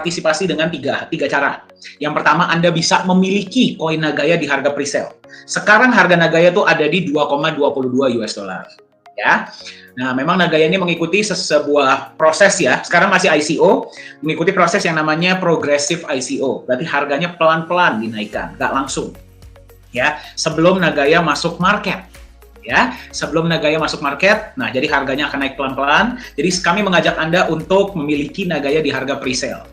berpartisipasi dengan tiga cara. Yang pertama, Anda bisa memiliki koin Nagaya di harga pre-sale. Sekarang harga Nagaya tuh ada di 2,22 US dollar. Ya. Nah, memang Nagaya ini mengikuti sebuah proses ya. Sekarang masih ICO, mengikuti proses yang namanya progressive ICO. Berarti harganya pelan-pelan dinaikkan, nggak langsung. Ya, sebelum Nagaya masuk market. Ya, sebelum Nagaya masuk market, nah jadi harganya akan naik pelan-pelan. Jadi kami mengajak Anda untuk memiliki Nagaya di harga pre-sale.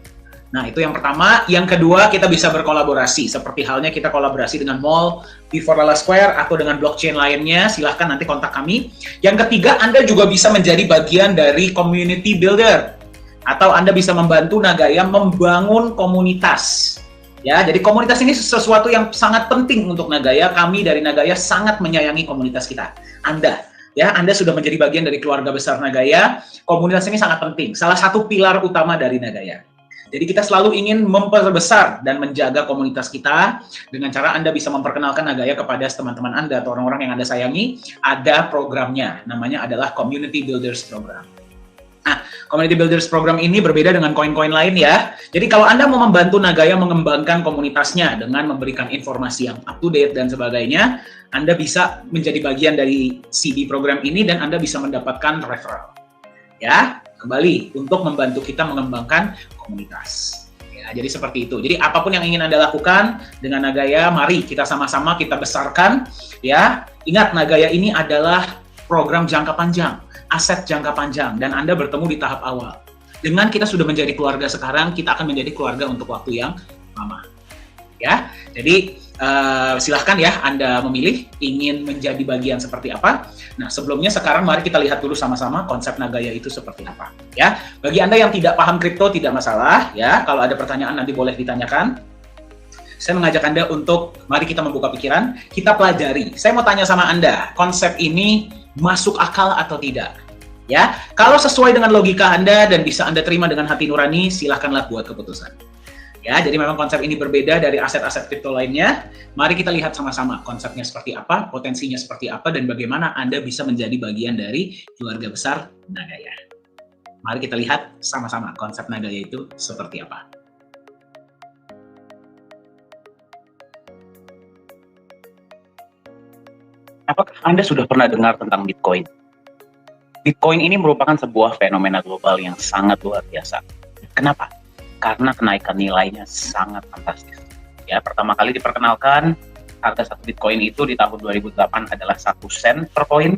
Nah, itu yang pertama. Yang kedua, kita bisa berkolaborasi. Seperti halnya kita kolaborasi dengan mall, Before Lala Square, atau dengan blockchain lainnya. Silahkan nanti kontak kami. Yang ketiga, Anda juga bisa menjadi bagian dari community builder. Atau Anda bisa membantu Nagaya membangun komunitas. Ya, jadi komunitas ini sesuatu yang sangat penting untuk Nagaya. Kami dari Nagaya sangat menyayangi komunitas kita. Anda sudah menjadi bagian dari keluarga besar Nagaya. Komunitas ini sangat penting. Salah satu pilar utama dari Nagaya. Jadi kita selalu ingin memperbesar dan menjaga komunitas kita dengan cara Anda bisa memperkenalkan Nagaya kepada teman-teman Anda atau orang-orang yang Anda sayangi. Ada programnya, namanya adalah Community Builders Program. Nah, Community Builders Program ini berbeda dengan koin-koin lain ya. Jadi kalau Anda mau membantu Nagaya mengembangkan komunitasnya dengan memberikan informasi yang up to date dan sebagainya, Anda bisa menjadi bagian dari CD program ini dan Anda bisa mendapatkan referral. Ya, kembali untuk membantu kita mengembangkan komunitas. Ya, jadi seperti itu. Jadi apapun yang ingin Anda lakukan dengan Nagaya, mari kita sama-sama kita besarkan. Ya, ingat Nagaya ini adalah program jangka panjang. Aset jangka panjang, dan Anda bertemu di tahap awal. Dengan kita sudah menjadi keluarga sekarang, kita akan menjadi keluarga untuk waktu yang lama. Ya, jadi silahkan ya Anda memilih ingin menjadi bagian seperti apa. Nah, sebelumnya sekarang mari kita lihat dulu sama-sama konsep Nagaya itu seperti apa. Ya, bagi Anda yang tidak paham kripto tidak masalah. Ya, kalau ada pertanyaan nanti boleh ditanyakan. Saya mengajak Anda untuk mari kita membuka pikiran, kita pelajari. Saya mau tanya sama Anda, konsep ini masuk akal atau tidak? Ya, kalau sesuai dengan logika Anda dan bisa Anda terima dengan hati nurani, silahkanlah buat keputusan. Ya, jadi memang konsep ini berbeda dari aset-aset kripto lainnya. Mari kita lihat sama-sama konsepnya seperti apa, potensinya seperti apa, dan bagaimana Anda bisa menjadi bagian dari keluarga besar Nagaya. Mari kita lihat sama-sama konsep Nagaya itu seperti apa. Apakah Anda sudah pernah dengar tentang Bitcoin? Bitcoin ini merupakan sebuah fenomena global yang sangat luar biasa. Kenapa? Karena kenaikan nilainya sangat fantastis. Ya, pertama kali diperkenalkan, harga satu Bitcoin itu di tahun 2008 adalah 1 sen per koin.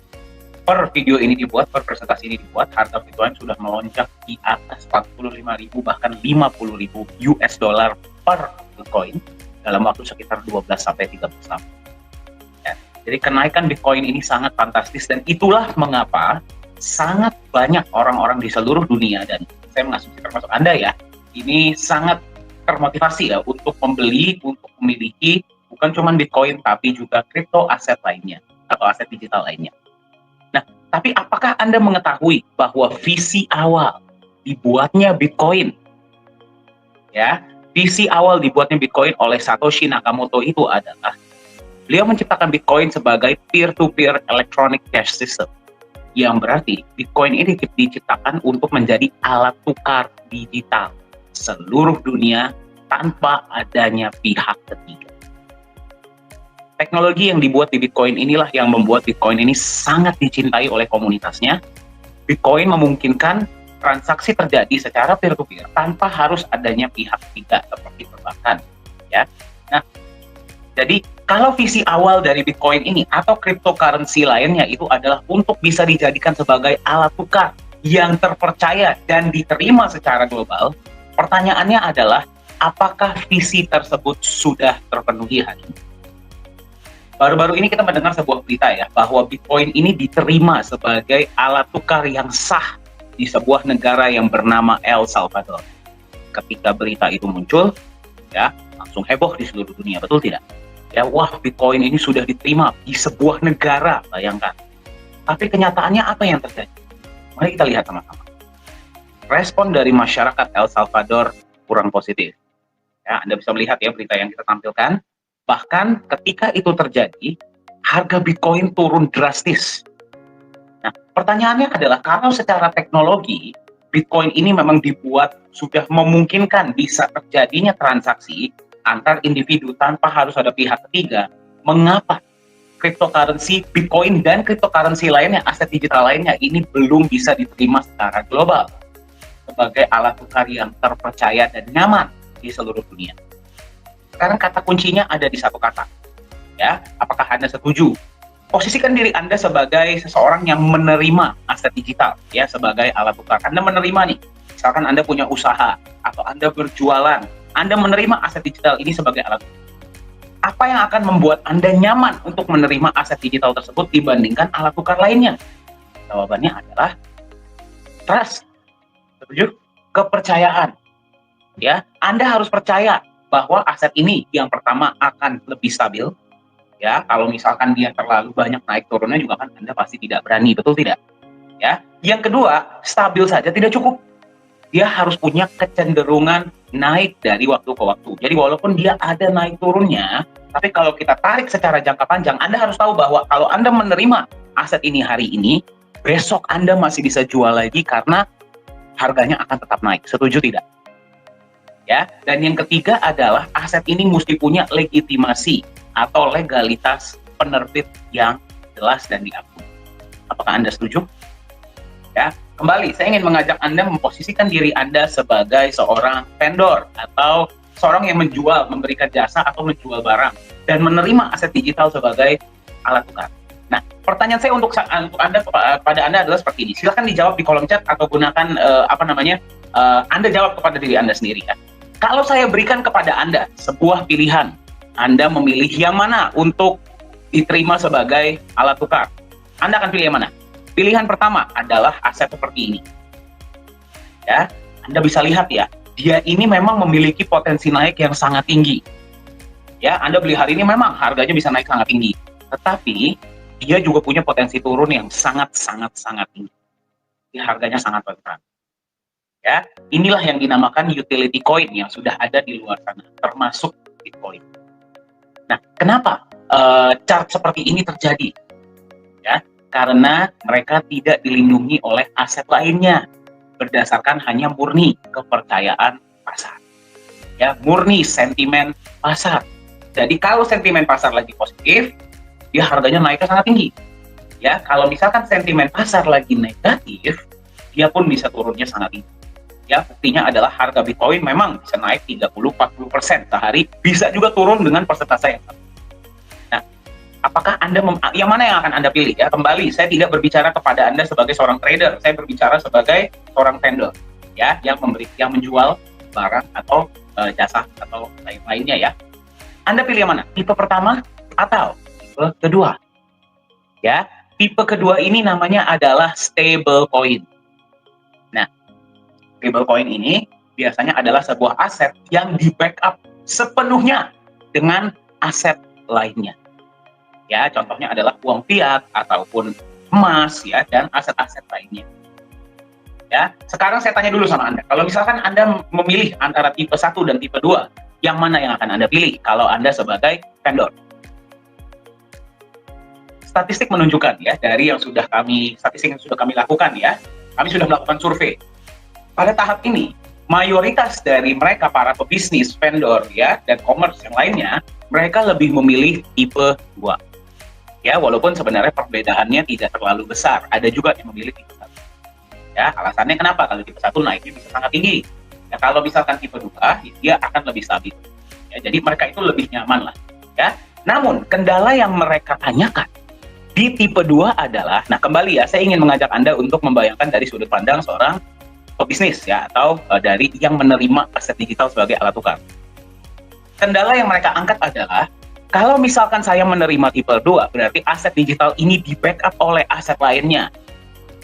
Per video ini dibuat, per presentasi ini dibuat, harga Bitcoin sudah melonjak di atas 45.000 bahkan 50.000 US dollar per Bitcoin dalam waktu sekitar 12-13 tahun. Jadi kenaikan Bitcoin ini sangat fantastis dan itulah mengapa sangat banyak orang-orang di seluruh dunia, dan saya mengasumsi termasuk Anda ya, ini sangat termotivasi ya untuk membeli, untuk memiliki bukan cuma Bitcoin tapi juga kripto aset lainnya atau aset digital lainnya. Nah, tapi apakah Anda mengetahui bahwa visi awal dibuatnya Bitcoin? Ya, visi awal dibuatnya Bitcoin oleh Satoshi Nakamoto itu adalah beliau menciptakan Bitcoin sebagai peer-to-peer electronic cash system, yang berarti Bitcoin ini diciptakan untuk menjadi alat tukar digital seluruh dunia tanpa adanya pihak ketiga. Teknologi yang dibuat di Bitcoin inilah yang membuat Bitcoin ini sangat dicintai oleh komunitasnya. Bitcoin memungkinkan transaksi terjadi secara peer-to-peer tanpa harus adanya pihak ketiga seperti perbankan. Ya, nah, jadi kalau visi awal dari Bitcoin ini atau cryptocurrency lainnya itu adalah untuk bisa dijadikan sebagai alat tukar yang terpercaya dan diterima secara global, pertanyaannya adalah apakah visi tersebut sudah terpenuhi hari ini? Baru-baru ini kita mendengar sebuah berita ya, bahwa Bitcoin ini diterima sebagai alat tukar yang sah di sebuah negara yang bernama El Salvador. Ketika berita itu muncul, ya langsung heboh di seluruh dunia, betul tidak? Ya, wah, Bitcoin ini sudah diterima di sebuah negara, bayangkan. Tapi kenyataannya apa yang terjadi? Mari kita lihat sama-sama. Respon dari masyarakat El Salvador kurang positif. Ya, Anda bisa melihat ya berita yang kita tampilkan. Bahkan ketika itu terjadi, harga Bitcoin turun drastis. Nah, pertanyaannya adalah kalau secara teknologi, Bitcoin ini memang dibuat sudah memungkinkan bisa terjadinya transaksi antar individu tanpa harus ada pihak ketiga. Mengapa cryptocurrency Bitcoin dan cryptocurrency lainnya, aset digital lainnya ini belum bisa diterima secara global sebagai alat tukar yang terpercaya dan nyaman di seluruh dunia? Sekarang kata kuncinya ada di satu kata, ya. Apakah Anda setuju? Posisikan diri Anda sebagai seseorang yang menerima aset digital, ya, sebagai alat tukar. Anda menerima nih, misalkan Anda punya usaha atau Anda berjualan, Anda menerima aset digital ini sebagai alat tukar. Apa yang akan membuat Anda nyaman untuk menerima aset digital tersebut dibandingkan alat tukar lainnya? Jawabannya adalah trust. Setuju? Kepercayaan. Ya, Anda harus percaya bahwa aset ini yang pertama akan lebih stabil. Ya, kalau misalkan dia terlalu banyak naik turunnya juga kan Anda pasti tidak berani, betul tidak? Ya. Yang kedua, stabil saja tidak cukup. Dia harus punya kecenderungan naik dari waktu ke waktu. Jadi walaupun dia ada naik turunnya, tapi kalau kita tarik secara jangka panjang, Anda harus tahu bahwa kalau Anda menerima aset ini hari ini, besok Anda masih bisa jual lagi karena harganya akan tetap naik. Setuju tidak? Ya. Dan yang ketiga adalah aset ini mesti punya legitimasi atau legalitas penerbit yang jelas dan diakui. Apakah Anda setuju? Ya, kembali saya ingin mengajak Anda memposisikan diri Anda sebagai seorang vendor atau seorang yang menjual, memberikan jasa atau menjual barang dan menerima aset digital sebagai alat tukar. Nah, pertanyaan saya untuk Anda pada Anda adalah seperti ini. Silahkan dijawab di kolom chat atau gunakan Anda jawab kepada diri Anda sendiri, ya. Kalau saya berikan kepada Anda sebuah pilihan, Anda memilih yang mana untuk diterima sebagai alat tukar? Anda akan pilih yang mana? Pilihan pertama adalah aset seperti ini. Ya, Anda bisa lihat ya, dia ini memang memiliki potensi naik yang sangat tinggi. Ya, Anda beli hari ini memang harganya bisa naik sangat tinggi. Tetapi dia juga punya potensi turun yang sangat tinggi. Harganya sangat rentan. Ya, inilah yang dinamakan utility coin yang sudah ada di luar sana, termasuk Bitcoin. Nah, kenapa chart seperti ini terjadi? Ya, karena mereka tidak dilindungi oleh aset lainnya berdasarkan hanya murni kepercayaan pasar. Ya, murni sentimen pasar. Jadi kalau sentimen pasar lagi positif, dia harganya naiknya sangat tinggi. Ya, kalau misalkan sentimen pasar lagi negatif, dia pun bisa turunnya sangat tinggi. Ya, buktinya adalah harga Bitcoin memang bisa naik 30-40% sehari, bisa juga turun dengan persentase yang sama. Nah, apakah Anda yang mana yang akan Anda pilih? Ya, kembali saya tidak berbicara kepada Anda sebagai seorang trader, saya berbicara sebagai seorang vendor, ya, yang menjual barang atau jasa atau lain-lainnya, ya. Anda pilih yang mana? Tipe pertama atau tipe kedua? Ya, tipe kedua ini namanya adalah stable coin. Nah, stable coin ini biasanya adalah sebuah aset yang di-backup sepenuhnya dengan aset lainnya. Ya, contohnya adalah uang fiat ataupun emas, ya, dan aset-aset lainnya. Ya, sekarang saya tanya dulu sama Anda. Kalau misalkan Anda memilih antara tipe 1 dan tipe 2, yang mana yang akan Anda pilih kalau Anda sebagai vendor? Statistik menunjukkan, ya, dari statistik yang sudah kami lakukan, ya. Kami sudah melakukan survei. Pada tahap ini, mayoritas dari mereka para pebisnis, vendor, ya, dan commerce yang lainnya, mereka lebih memilih tipe 2. Ya, walaupun sebenarnya perbedaannya tidak terlalu besar. Ada juga yang memilih tipe 1. Ya, alasannya kenapa? Kalau tipe 1 naiknya bisa sangat tinggi. Ya, kalau misalkan tipe 2, dia akan lebih stabil. Ya, jadi mereka itu lebih nyaman lah. Ya. Namun, kendala yang mereka tanyakan di tipe 2 adalah, nah kembali ya, saya ingin mengajak Anda untuk membayangkan dari sudut pandang seorang pebisnis, ya, atau dari yang menerima aset digital sebagai alat tukar. Kendala yang mereka angkat adalah, kalau misalkan saya menerima tipe 2, berarti aset digital ini di-backup oleh aset lainnya.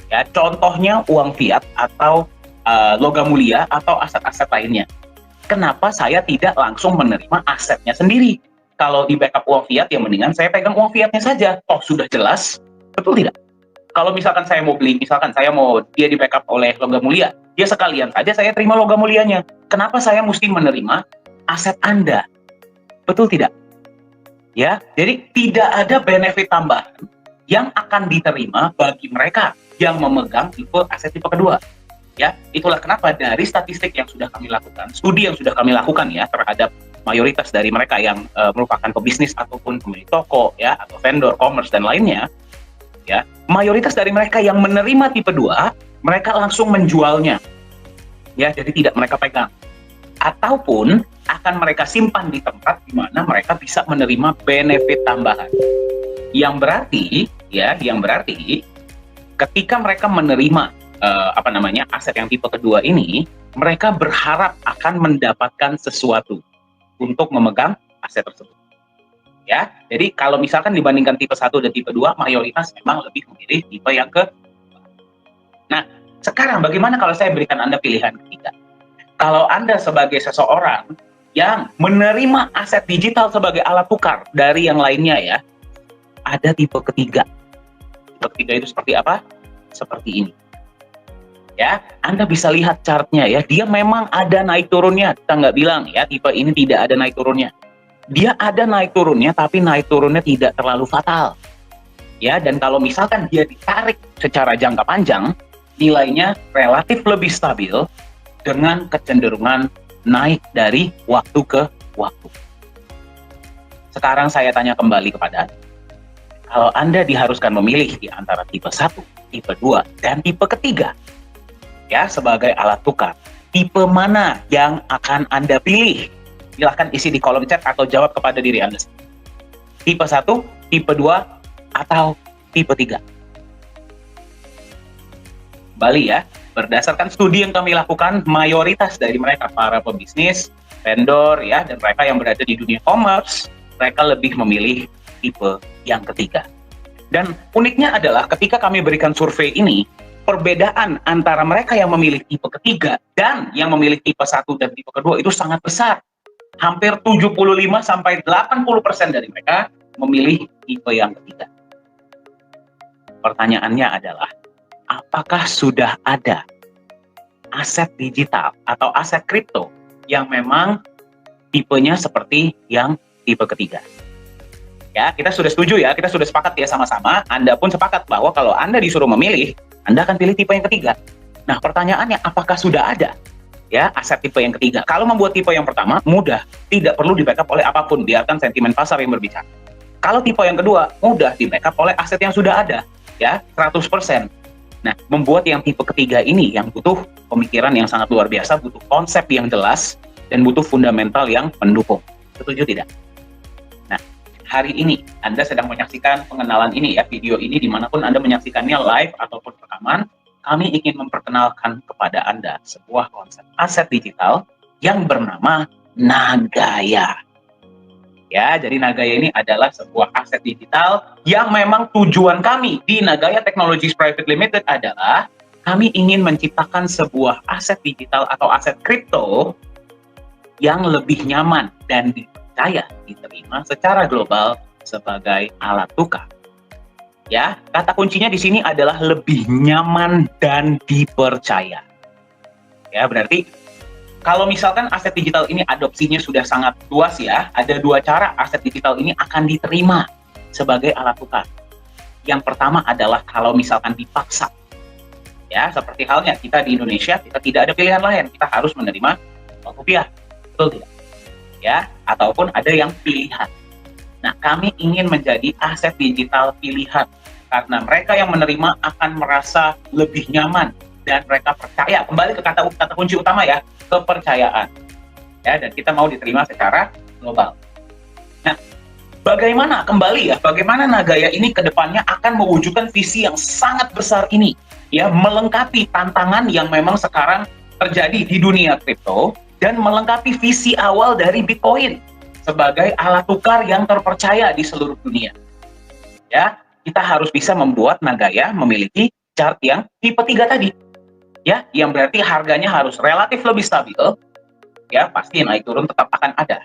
Ya, contohnya uang fiat atau logam mulia atau aset-aset lainnya. Kenapa saya tidak langsung menerima asetnya sendiri? Kalau di-backup uang fiat, ya mendingan saya pegang uang fiatnya saja. Oh, sudah jelas, betul tidak? Kalau misalkan saya mau beli, misalkan saya mau dia di-backup oleh logam mulia, ya sekalian saja saya terima logam mulianya. Kenapa saya mesti menerima aset Anda? Betul tidak? Ya, jadi tidak ada benefit tambahan yang akan diterima bagi mereka yang memegang aset tipe kedua. Ya, itulah kenapa dari statistik yang sudah kami lakukan, studi yang sudah kami lakukan ya terhadap mayoritas dari mereka yang merupakan pebisnis ataupun pemilik toko ya atau vendor commerce dan lainnya, ya, mayoritas dari mereka yang menerima tipe 2, mereka langsung menjualnya. Ya, jadi tidak mereka pegang. Ataupun akan mereka simpan di tempat di mana mereka bisa menerima benefit tambahan. Yang berarti ketika mereka menerima aset yang tipe kedua ini, mereka berharap akan mendapatkan sesuatu untuk memegang aset tersebut. Ya, jadi kalau misalkan dibandingkan tipe 1 dan tipe 2, mayoritas memang lebih memilih tipe yang ke. Nah, sekarang bagaimana kalau saya berikan Anda pilihan ketiga? Kalau Anda sebagai seseorang yang menerima aset digital sebagai alat tukar dari yang lainnya ya, ada tipe ketiga. Tipe ketiga itu seperti apa? Seperti ini. Ya, Anda bisa lihat chartnya ya, dia memang ada naik turunnya. Kita nggak bilang ya tipe ini tidak ada naik turunnya. Dia ada naik turunnya, tapi naik turunnya tidak terlalu fatal. Ya, dan kalau misalkan dia ditarik secara jangka panjang, nilainya relatif lebih stabil dengan kecenderungan naik dari waktu ke waktu. Sekarang saya tanya kembali kepada Anda. Kalau Anda diharuskan memilih di antara tipe 1, tipe 2, dan tipe ketiga, ya, sebagai alat tukar, tipe mana yang akan Anda pilih? Silahkan isi di kolom chat atau jawab kepada diri Anda. Tipe 1, tipe 2, atau tipe 3? Bali ya, berdasarkan studi yang kami lakukan, mayoritas dari mereka para pebisnis, vendor ya, dan mereka yang berada di dunia commerce, mereka lebih memilih tipe yang ketiga. Dan uniknya adalah ketika kami berikan survei ini, perbedaan antara mereka yang memilih tipe ketiga dan yang memilih tipe 1 dan tipe kedua itu sangat besar. Hampir 75-80% dari mereka memilih tipe yang ketiga. Pertanyaannya adalah, apakah sudah ada aset digital atau aset kripto yang memang tipenya seperti yang tipe ketiga? Ya, kita sudah setuju ya, kita sudah sepakat ya sama-sama. Anda pun sepakat bahwa kalau Anda disuruh memilih, Anda akan pilih tipe yang ketiga. Nah, pertanyaannya, apakah sudah ada ya aset tipe yang ketiga? Kalau membuat tipe yang pertama, mudah, tidak perlu di-backup oleh apapun, biarkan sentimen pasar yang berbicara. Kalau tipe yang kedua, mudah di-backup oleh aset yang sudah ada, ya, 100%. Nah, membuat yang tipe ketiga ini yang butuh pemikiran yang sangat luar biasa, butuh konsep yang jelas, dan butuh fundamental yang mendukung. Setuju tidak? Nah, hari ini Anda sedang menyaksikan pengenalan ini ya, video ini dimanapun Anda menyaksikannya live ataupun rekaman, kami ingin memperkenalkan kepada Anda sebuah konsep aset digital yang bernama Nagaya. Ya, jadi Nagaya ini adalah sebuah aset digital yang memang tujuan kami di Nagaya Technologies Private Limited adalah kami ingin menciptakan sebuah aset digital atau aset kripto yang lebih nyaman dan dipercaya diterima secara global sebagai alat tukar. Ya, kata kuncinya di sini adalah lebih nyaman dan dipercaya. Ya, berarti kalau misalkan aset digital ini adopsinya sudah sangat luas ya, ada dua cara aset digital ini akan diterima sebagai alat tukar. Yang pertama adalah kalau misalkan dipaksa. Ya, seperti halnya kita di Indonesia, kita tidak ada pilihan lain, kita harus menerima rupiah. Betul tidak? Ya, ataupun ada yang pilihan. Nah, kami ingin menjadi aset digital pilihan karena mereka yang menerima akan merasa lebih nyaman dan mereka percaya. Kembali ke kata kunci utama ya, kepercayaan. Ya, dan kita mau diterima secara global. Nah, bagaimana Nagaya ini ke depannya akan mewujudkan visi yang sangat besar ini, ya, melengkapi tantangan yang memang sekarang terjadi di dunia kripto dan melengkapi visi awal dari Bitcoin sebagai alat tukar yang terpercaya di seluruh dunia. Ya, kita harus bisa membuat Nagaya memiliki chart yang tipe 3 tadi. Ya, yang berarti harganya harus relatif lebih stabil. Ya, pasti naik turun tetap akan ada.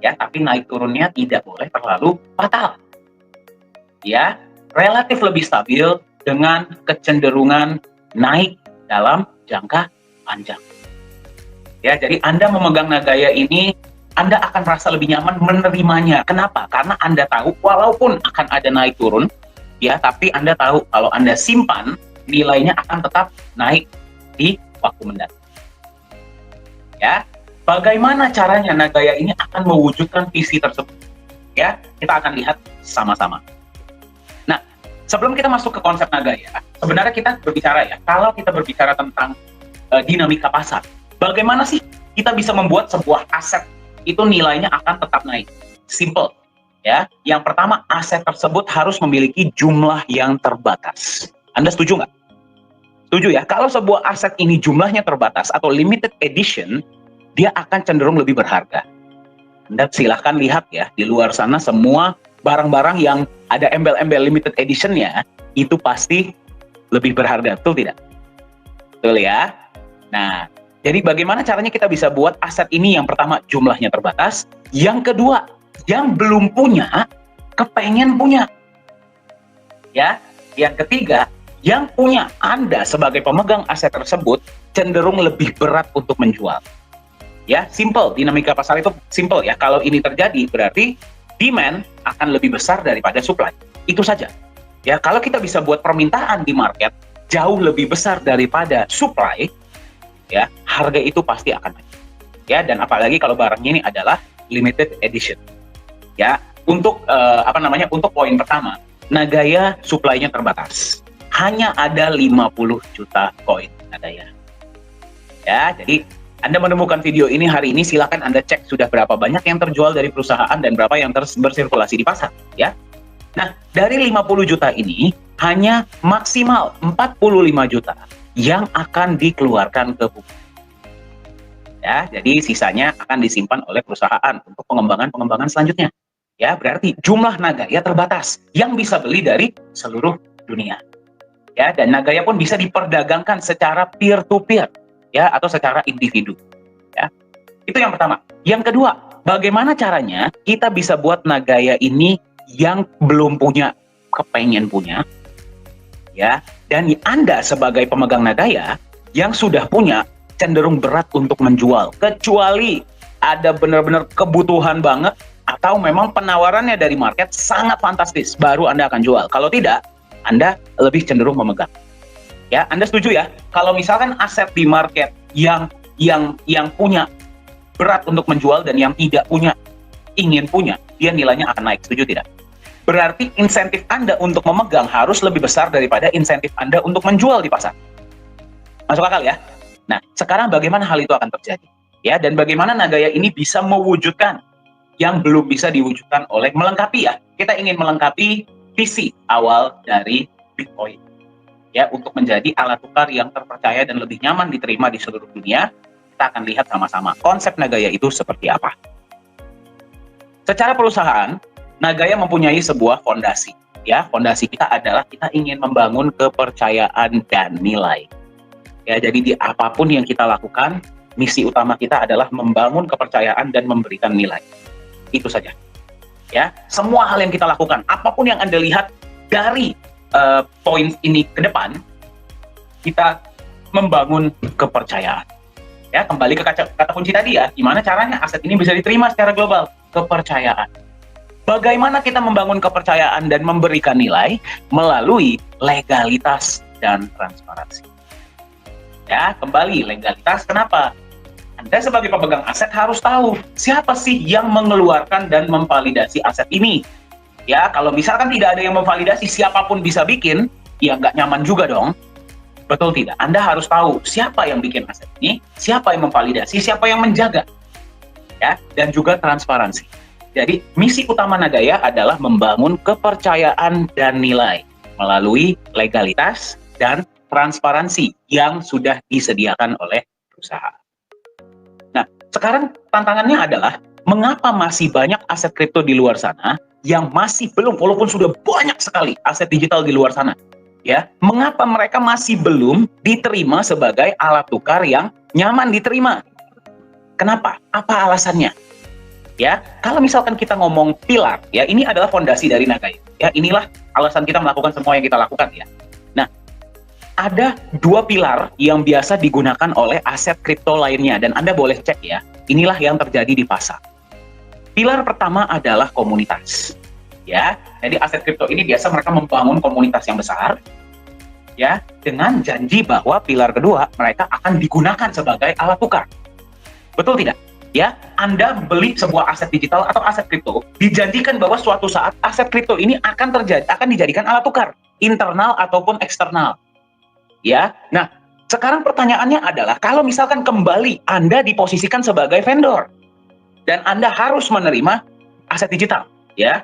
Ya, tapi naik turunnya tidak boleh terlalu fatal. Ya, relatif lebih stabil dengan kecenderungan naik dalam jangka panjang. Ya, jadi Anda memegang Nagaya ini, Anda akan merasa lebih nyaman menerimanya. Kenapa? Karena Anda tahu walaupun akan ada naik turun, ya, tapi Anda tahu kalau Anda simpan, nilainya akan tetap naik di waktu mendatang. Ya, bagaimana caranya Nagaya ini akan mewujudkan visi tersebut? Ya, kita akan lihat sama-sama. Nah, sebelum kita masuk ke konsep Nagaya, sebenarnya kita berbicara ya, kalau kita berbicara tentang dinamika pasar, bagaimana sih kita bisa membuat sebuah aset itu nilainya akan tetap naik? Simple, ya. Yang pertama, aset tersebut harus memiliki jumlah yang terbatas. Anda setuju nggak? Setuju ya? Kalau sebuah aset ini jumlahnya terbatas atau limited edition, dia akan cenderung lebih berharga. Anda silahkan lihat ya, di luar sana semua barang-barang yang ada embel-embel limited edition-nya, itu pasti lebih berharga, betul tidak? Betul ya? Nah, jadi bagaimana caranya kita bisa buat aset ini? Yang pertama, jumlahnya terbatas. Yang kedua, yang belum punya, kepengen punya. Ya, yang ketiga, yang punya, Anda sebagai pemegang aset tersebut cenderung lebih berat untuk menjual. Ya, simple. Dinamika pasar itu simple ya. Kalau ini terjadi, berarti demand akan lebih besar daripada supply. Itu saja. Ya, kalau kita bisa buat permintaan di market jauh lebih besar daripada supply, ya, harga itu pasti akan naik. Ya, dan apalagi kalau barangnya ini adalah limited edition. Ya, untuk untuk poin pertama, Nagaya supply-nya terbatas. Hanya ada 50 juta koin Nagaya. Ya, jadi Anda menemukan video ini hari ini, silakan Anda cek sudah berapa banyak yang terjual dari perusahaan dan berapa yang bersirkulasi di pasar, ya. Nah, dari 50 juta ini hanya maksimal 45 juta yang akan dikeluarkan ke publik. Ya, jadi sisanya akan disimpan oleh perusahaan untuk pengembangan selanjutnya. Ya, berarti jumlah Nagaya terbatas yang bisa beli dari seluruh dunia. Ya, dan Nagaya pun bisa diperdagangkan secara peer to peer, ya, atau secara individu. Ya. Itu yang pertama. Yang kedua, bagaimana caranya kita bisa buat Nagaya ini yang belum punya kepengen punya, ya, dan Anda sebagai pemegang Nagaya yang sudah punya cenderung berat untuk menjual, kecuali ada benar-benar kebutuhan banget atau memang penawarannya dari market sangat fantastis, baru Anda akan jual. Kalau tidak, Anda lebih cenderung memegang. Ya, Anda setuju ya? Kalau misalkan aset di market yang punya berat untuk menjual dan yang tidak punya ingin punya, dia nilainya akan naik. Setuju tidak? Berarti insentif Anda untuk memegang harus lebih besar daripada insentif Anda untuk menjual di pasar. Masuk akal ya? Nah, sekarang bagaimana hal itu akan terjadi? Ya, dan bagaimana Nagaya ini bisa mewujudkan yang belum bisa diwujudkan oleh melengkapi ya. Kita ingin melengkapi visi awal dari Bitcoin. Ya, untuk menjadi alat tukar yang terpercaya dan lebih nyaman diterima di seluruh dunia. Kita akan lihat sama-sama konsep Nagaya itu seperti apa. Secara perusahaan, Nagaya mempunyai sebuah fondasi. Ya, fondasi kita adalah kita ingin membangun kepercayaan dan nilai. Ya, jadi di apapun yang kita lakukan, misi utama kita adalah membangun kepercayaan dan memberikan nilai. Itu saja. Ya, semua hal yang kita lakukan, apapun yang Anda lihat dari poin ini ke depan, kita membangun kepercayaan. Ya, kembali ke kata kunci tadi ya, gimana caranya aset ini bisa diterima secara global? Kepercayaan. Bagaimana kita membangun kepercayaan dan memberikan nilai? Melalui legalitas dan transparansi. Ya, kembali legalitas. Kenapa? Anda sebagai pemegang aset harus tahu siapa sih yang mengeluarkan dan memvalidasi aset ini. Ya, kalau misalkan tidak ada yang memvalidasi, siapapun bisa bikin, ya nggak nyaman juga dong. Betul tidak? Anda harus tahu siapa yang bikin aset ini, siapa yang memvalidasi, siapa yang menjaga. Ya, dan juga transparansi. Jadi, misi utama Nagaya adalah membangun kepercayaan dan nilai melalui legalitas dan transparansi yang sudah disediakan oleh perusahaan. Nah, sekarang tantangannya adalah mengapa masih banyak aset kripto di luar sana yang masih belum, walaupun sudah banyak sekali aset digital di luar sana, ya, mengapa mereka masih belum diterima sebagai alat tukar yang nyaman diterima? Kenapa? Apa alasannya? Ya, kalau misalkan kita ngomong pilar, ya, ini adalah fondasi dari Nagaya. Ya, inilah alasan kita melakukan semua yang kita lakukan, ya. Nah, ada dua pilar yang biasa digunakan oleh aset kripto lainnya, dan Anda boleh cek ya, inilah yang terjadi di pasar. Pilar pertama adalah komunitas. Ya, jadi aset kripto ini biasa mereka membangun komunitas yang besar, ya, dengan janji bahwa pilar kedua mereka akan digunakan sebagai alat tukar. Betul tidak? Ya, Anda beli sebuah aset digital atau aset kripto, dijanjikan bahwa suatu saat aset kripto ini akan dijadikan alat tukar, internal ataupun eksternal. Ya, nah sekarang pertanyaannya adalah kalau misalkan kembali Anda diposisikan sebagai vendor dan Anda harus menerima aset digital, ya,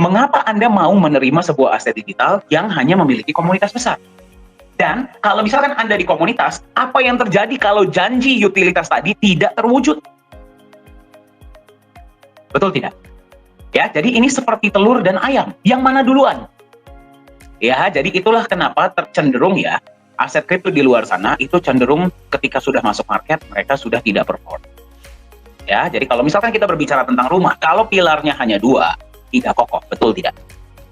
mengapa Anda mau menerima sebuah aset digital yang hanya memiliki komunitas besar? Dan kalau misalkan Anda di komunitas, apa yang terjadi kalau janji utilitas tadi tidak terwujud? Betul tidak? Ya, jadi ini seperti telur dan ayam. Yang mana duluan? Ya, jadi itulah kenapa tercenderung ya, aset kripto di luar sana itu cenderung ketika sudah masuk market, mereka sudah tidak perform. Ya, jadi kalau misalkan kita berbicara tentang rumah, kalau pilarnya hanya 2, tidak kokoh. Betul tidak?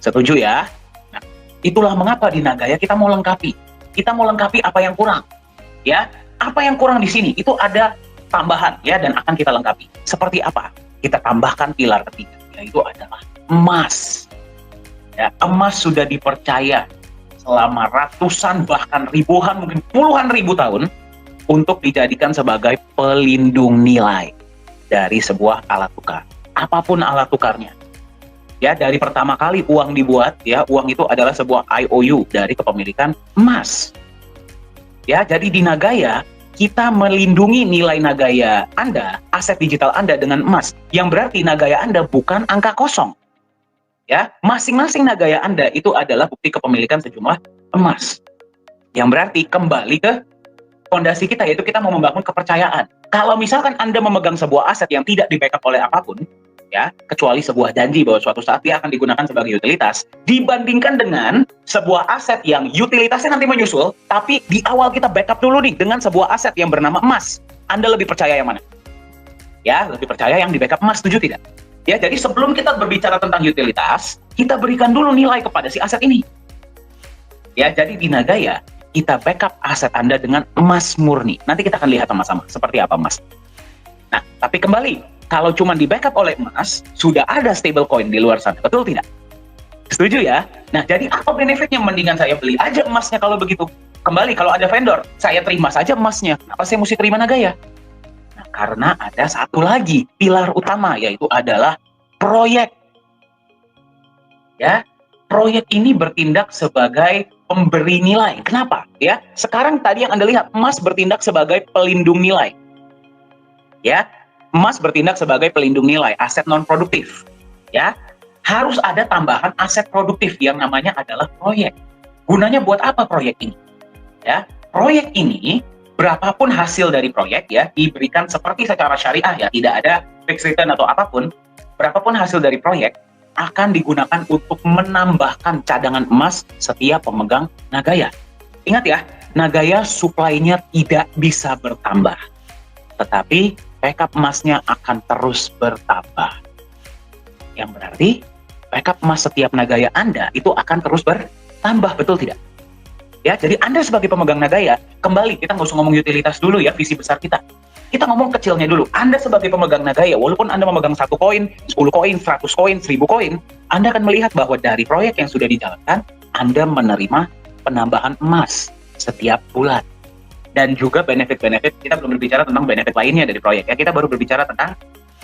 Setuju ya? Nah, itulah mengapa di Nagaya kita mau lengkapi. Kita mau lengkapi apa yang kurang. Ya, apa yang kurang di sini? Itu ada tambahan ya, dan akan kita lengkapi. Seperti apa? Kita tambahkan pilar ketiga, yaitu adalah emas. Ya, emas sudah dipercaya selama ratusan bahkan ribuan mungkin puluhan ribu tahun untuk dijadikan sebagai pelindung nilai dari sebuah alat tukar. Apapun alat tukarnya. Ya, dari pertama kali uang dibuat, ya, uang itu adalah sebuah IOU dari kepemilikan emas. Ya, jadi di Nagaya kita melindungi nilai Nagaya Anda, aset digital Anda dengan emas, yang berarti Nagaya Anda bukan angka kosong. Ya, masing-masing Nagaya Anda itu adalah bukti kepemilikan sejumlah emas. Yang berarti kembali ke fondasi kita, yaitu kita mau membangun kepercayaan. Kalau misalkan Anda memegang sebuah aset yang tidak di-backup oleh apapun, ya, kecuali sebuah janji bahwa suatu saat dia akan digunakan sebagai utilitas, dibandingkan dengan sebuah aset yang utilitasnya nanti menyusul, tapi di awal kita backup dulu nih dengan sebuah aset yang bernama emas. Anda lebih percaya yang mana? Ya, lebih percaya yang di backup emas, setuju tidak? Ya, jadi sebelum kita berbicara tentang utilitas, kita berikan dulu nilai kepada si aset ini. Ya, jadi di Nagaya, kita backup aset Anda dengan emas murni. Nanti kita akan lihat sama-sama seperti apa emas. Nah, tapi kembali, kalau cuma di backup oleh emas, sudah ada stablecoin di luar sana, betul tidak? Setuju ya? Nah, jadi apa benefitnya? Mendingan saya beli aja emasnya kalau begitu. Kembali, kalau ada vendor, saya terima saja emasnya. Kenapa saya mesti terima Nagaya? Nah, karena ada satu lagi pilar utama, yaitu adalah proyek. Ya, proyek ini bertindak sebagai pemberi nilai. Kenapa? Ya, sekarang tadi yang Anda lihat, emas bertindak sebagai pelindung nilai. Ya, emas bertindak sebagai pelindung nilai, aset non-produktif. Ya, harus ada tambahan aset produktif yang namanya adalah proyek. Gunanya buat apa proyek ini? Ya, proyek ini, berapapun hasil dari proyek ya, diberikan seperti secara syariah ya, tidak ada fixed return atau apapun, berapapun hasil dari proyek, akan digunakan untuk menambahkan cadangan emas setiap pemegang Nagaya. Ingat ya, Nagaya supply-nya tidak bisa bertambah. Tetapi backup emasnya akan terus bertambah. Yang berarti backup emas setiap Nagaya Anda itu akan terus bertambah, betul tidak? Ya, jadi Anda sebagai pemegang Nagaya, kembali kita nggak usah ngomong utilitas dulu ya, visi besar kita. Kita ngomong kecilnya dulu. Anda sebagai pemegang Nagaya, walaupun Anda memegang 1 koin, 10 koin, 100 koin, 1000 koin, Anda akan melihat bahwa dari proyek yang sudah dijalankan, Anda menerima penambahan emas setiap bulan. Dan juga benefit-benefit, kita belum berbicara tentang benefit lainnya dari proyek ya, kita baru berbicara tentang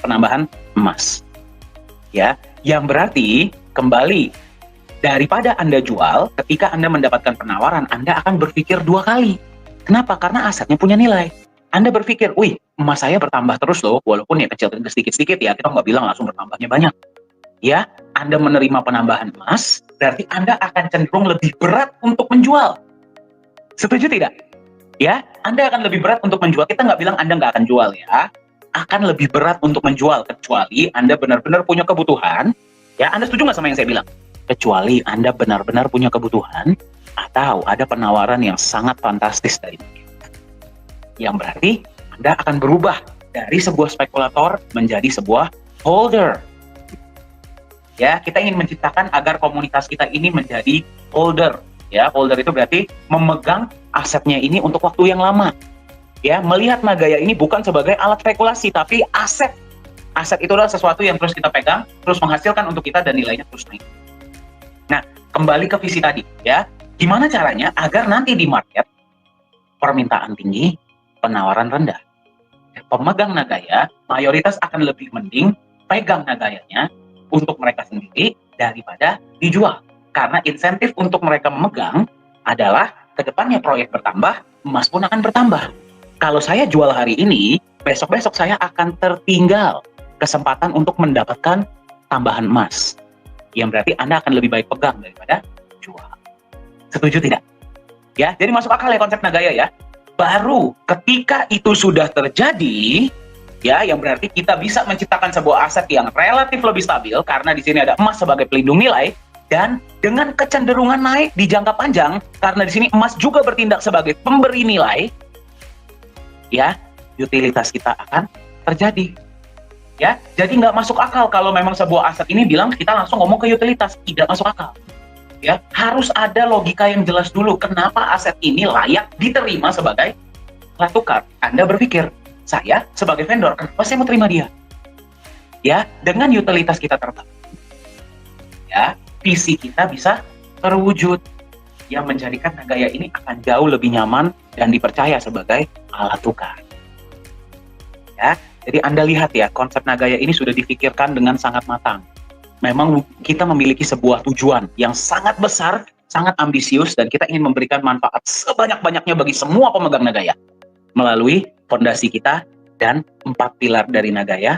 penambahan emas. Ya, yang berarti kembali, daripada Anda jual, ketika Anda mendapatkan penawaran, Anda akan berpikir 2 kali. Kenapa? Karena asetnya punya nilai. Anda berpikir, wih, emas saya bertambah terus loh, walaupun ya kecil sedikit-sedikit ya, kita nggak bilang langsung bertambahnya banyak. Ya, Anda menerima penambahan emas, berarti Anda akan cenderung lebih berat untuk menjual. Setuju tidak? Ya, Anda akan lebih berat untuk menjual. Kita nggak bilang Anda nggak akan jual ya. Akan lebih berat untuk menjual, kecuali Anda benar-benar punya kebutuhan. Ya, Anda setuju nggak sama yang saya bilang? Kecuali Anda benar-benar punya kebutuhan, atau ada penawaran yang sangat fantastis dari mereka. Yang berarti Anda akan berubah dari sebuah spekulator menjadi sebuah holder. Ya, kita ingin menciptakan agar komunitas kita ini menjadi holder. Ya, holder itu berarti memegang asetnya ini untuk waktu yang lama. Ya, melihat Nagaya ini bukan sebagai alat spekulasi, tapi aset. Aset itu adalah sesuatu yang terus kita pegang, terus menghasilkan untuk kita dan nilainya terus naik. Nah, kembali ke visi tadi, ya. Gimana caranya agar nanti di market permintaan tinggi, penawaran rendah? Pemegang Nagaya mayoritas akan lebih mending pegang Nagayanya untuk mereka sendiri daripada dijual. Karena insentif untuk mereka memegang adalah kedepannya proyek bertambah, emas pun akan bertambah. Kalau saya jual hari ini, besok-besok saya akan tertinggal kesempatan untuk mendapatkan tambahan emas. Yang berarti Anda akan lebih baik pegang daripada jual. Setuju tidak? Ya, jadi masuk akal ya konsep Nagaya ya. Baru ketika itu sudah terjadi, ya, yang berarti kita bisa menciptakan sebuah aset yang relatif lebih stabil karena di sini ada emas sebagai pelindung nilai dan dengan kecenderungan naik di jangka panjang karena di sini emas juga bertindak sebagai pemberi nilai, ya, utilitas kita akan terjadi. Ya, jadi nggak masuk akal kalau memang sebuah aset ini bilang kita langsung ngomong ke utilitas, tidak masuk akal. Ya, harus ada logika yang jelas dulu kenapa aset ini layak diterima sebagai alat tukar. Anda berpikir, saya sebagai vendor, kenapa saya mau terima dia? Ya, dengan utilitas kita terbangun, ya, visi kita bisa terwujud yang menjadikan Nagaya ini akan jauh lebih nyaman dan dipercaya sebagai alat tukar. Ya, jadi Anda lihat ya, konsep Nagaya ini sudah dipikirkan dengan sangat matang. Memang kita memiliki sebuah tujuan yang sangat besar, sangat ambisius, dan kita ingin memberikan manfaat sebanyak-banyaknya bagi semua pemegang Nagaya melalui fondasi kita dan 4 pilar dari Nagaya.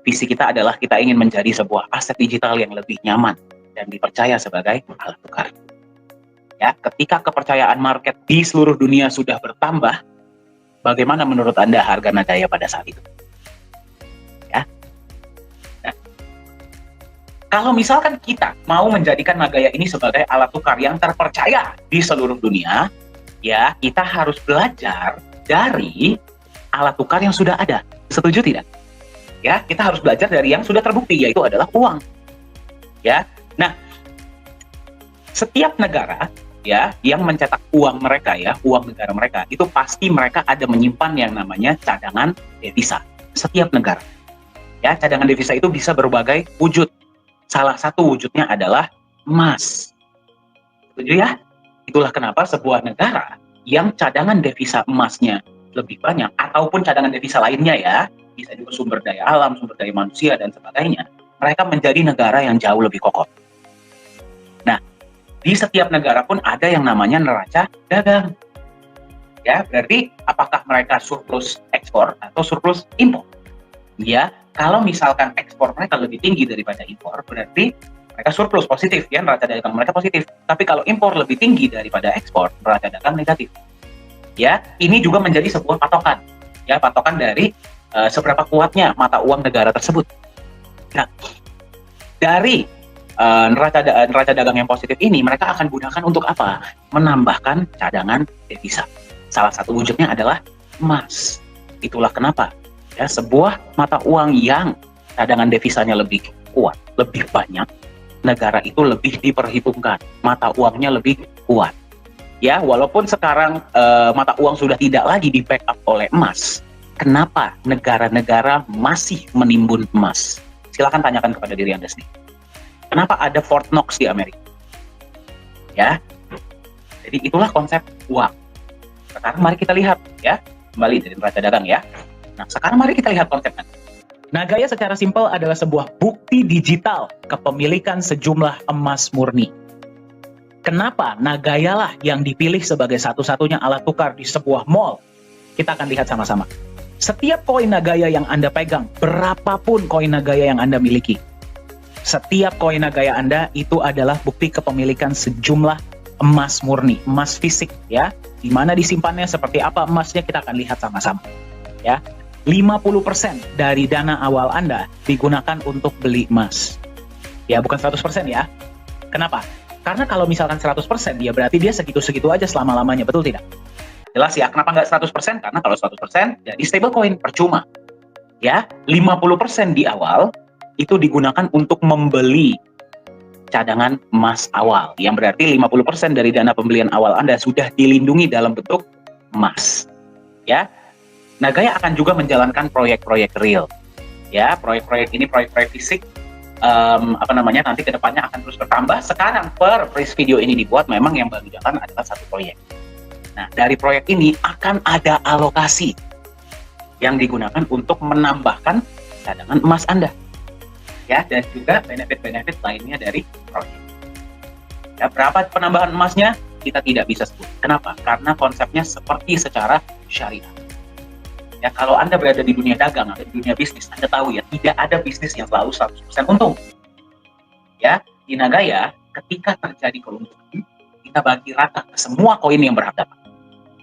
Visi kita adalah kita ingin menjadi sebuah aset digital yang lebih nyaman dan dipercaya sebagai alat tukar. Ya, ketika kepercayaan market di seluruh dunia sudah bertambah, bagaimana menurut Anda harga Nagaya pada saat itu? Kalau misalkan kita mau menjadikan Nagaya ini sebagai alat tukar yang terpercaya di seluruh dunia, ya kita harus belajar dari alat tukar yang sudah ada. Setuju tidak? Ya, kita harus belajar dari yang sudah terbukti, yaitu adalah uang. Ya, nah setiap negara ya yang mencetak uang mereka ya, uang negara mereka itu pasti mereka ada menyimpan yang namanya cadangan devisa. Setiap negara, ya cadangan devisa itu bisa berbagai wujud. Salah satu wujudnya adalah emas. Setuju ya? Itulah kenapa sebuah negara yang cadangan devisa emasnya lebih banyak, ataupun cadangan devisa lainnya ya, bisa juga sumber daya alam, sumber daya manusia, dan sebagainya, mereka menjadi negara yang jauh lebih kokoh. Nah, di setiap negara pun ada yang namanya neraca dagang. Ya, berarti apakah mereka surplus ekspor atau surplus impor? Ya, kalau misalkan ekspor mereka lebih tinggi daripada impor, berarti mereka surplus positif, ya, neraca dagang mereka positif. Tapi kalau impor lebih tinggi daripada ekspor, neraca dagang negatif. Ya, ini juga menjadi sebuah patokan, ya, patokan dari seberapa kuatnya mata uang negara tersebut. Nah, dari neraca dagang yang positif ini, mereka akan gunakan untuk apa? Menambahkan cadangan devisa. Salah satu wujudnya adalah emas. Itulah kenapa ya sebuah mata uang yang cadangan devisanya lebih kuat, lebih banyak, negara itu lebih diperhitungkan, mata uangnya lebih kuat. Ya, walaupun sekarang mata uang sudah tidak lagi di-backup oleh emas, kenapa negara-negara masih menimbun emas? Silakan tanyakan kepada diri Anda sendiri. Kenapa ada Fort Knox di Amerika? Ya, jadi itulah konsep uang. Sekarang mari kita lihat ya, kembali dari neraca dagang ya. Nah, sekarang mari kita lihat konsepnya. Nagaya secara simpel adalah sebuah bukti digital kepemilikan sejumlah emas murni. Kenapa Nagaya lah yang dipilih sebagai satu-satunya alat tukar di sebuah mall? Kita akan lihat sama-sama. Setiap koin Nagaya yang Anda pegang, berapapun koin Nagaya yang Anda miliki, setiap koin Nagaya Anda itu adalah bukti kepemilikan sejumlah emas murni, emas fisik ya. Di mana disimpannya, seperti apa emasnya, kita akan lihat sama-sama. Ya. 50% dari dana awal Anda digunakan untuk beli emas. Ya, bukan 100% ya. Kenapa? Karena kalau misalkan 100%, ya berarti dia segitu-segitu aja selama-lamanya, betul tidak? Jelas ya, kenapa nggak 100%? Karena kalau 100% jadi stablecoin, percuma. Ya, 50% di awal itu digunakan untuk membeli cadangan emas awal. Yang berarti 50% dari dana pembelian awal Anda sudah dilindungi dalam bentuk emas. Ya, Nagaya akan juga menjalankan proyek-proyek real. Ya, proyek-proyek ini proyek-proyek fisik nanti kedepannya akan terus bertambah. Sekarang per video ini dibuat memang yang baru jalan adalah satu proyek. Nah, dari proyek ini akan ada alokasi yang digunakan untuk menambahkan cadangan emas Anda. Ya, dan juga benefit-benefit lainnya dari proyek. Ya, berapa penambahan emasnya? Kita tidak bisa sebut. Kenapa? Karena konsepnya seperti secara syariah. Ya, kalau Anda berada di dunia dagang atau di dunia bisnis, Anda tahu ya, tidak ada bisnis yang selalu 100% untung. Ya, di Nagaya, ketika terjadi keuntungan, kita bagi rata ke semua koin yang berharga.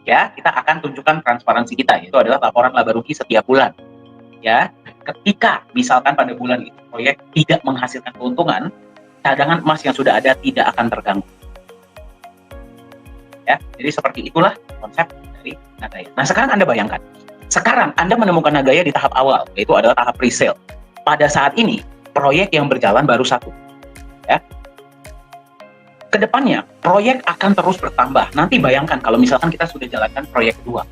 Ya, kita akan tunjukkan transparansi kita, yaitu adalah laporan laba rugi setiap bulan. Ya, ketika misalkan pada bulan itu proyek tidak menghasilkan keuntungan, cadangan emas yang sudah ada tidak akan terganggu. Ya, jadi seperti itulah konsep dari Nagaya. Nah, sekarang Anda bayangkan, sekarang Anda menemukan Nagaya di tahap awal, yaitu adalah tahap pre-sale. Pada saat ini, proyek yang berjalan baru satu. Ya. Kedepannya, proyek akan terus bertambah. Nanti bayangkan kalau misalkan kita sudah jalankan proyek kedua.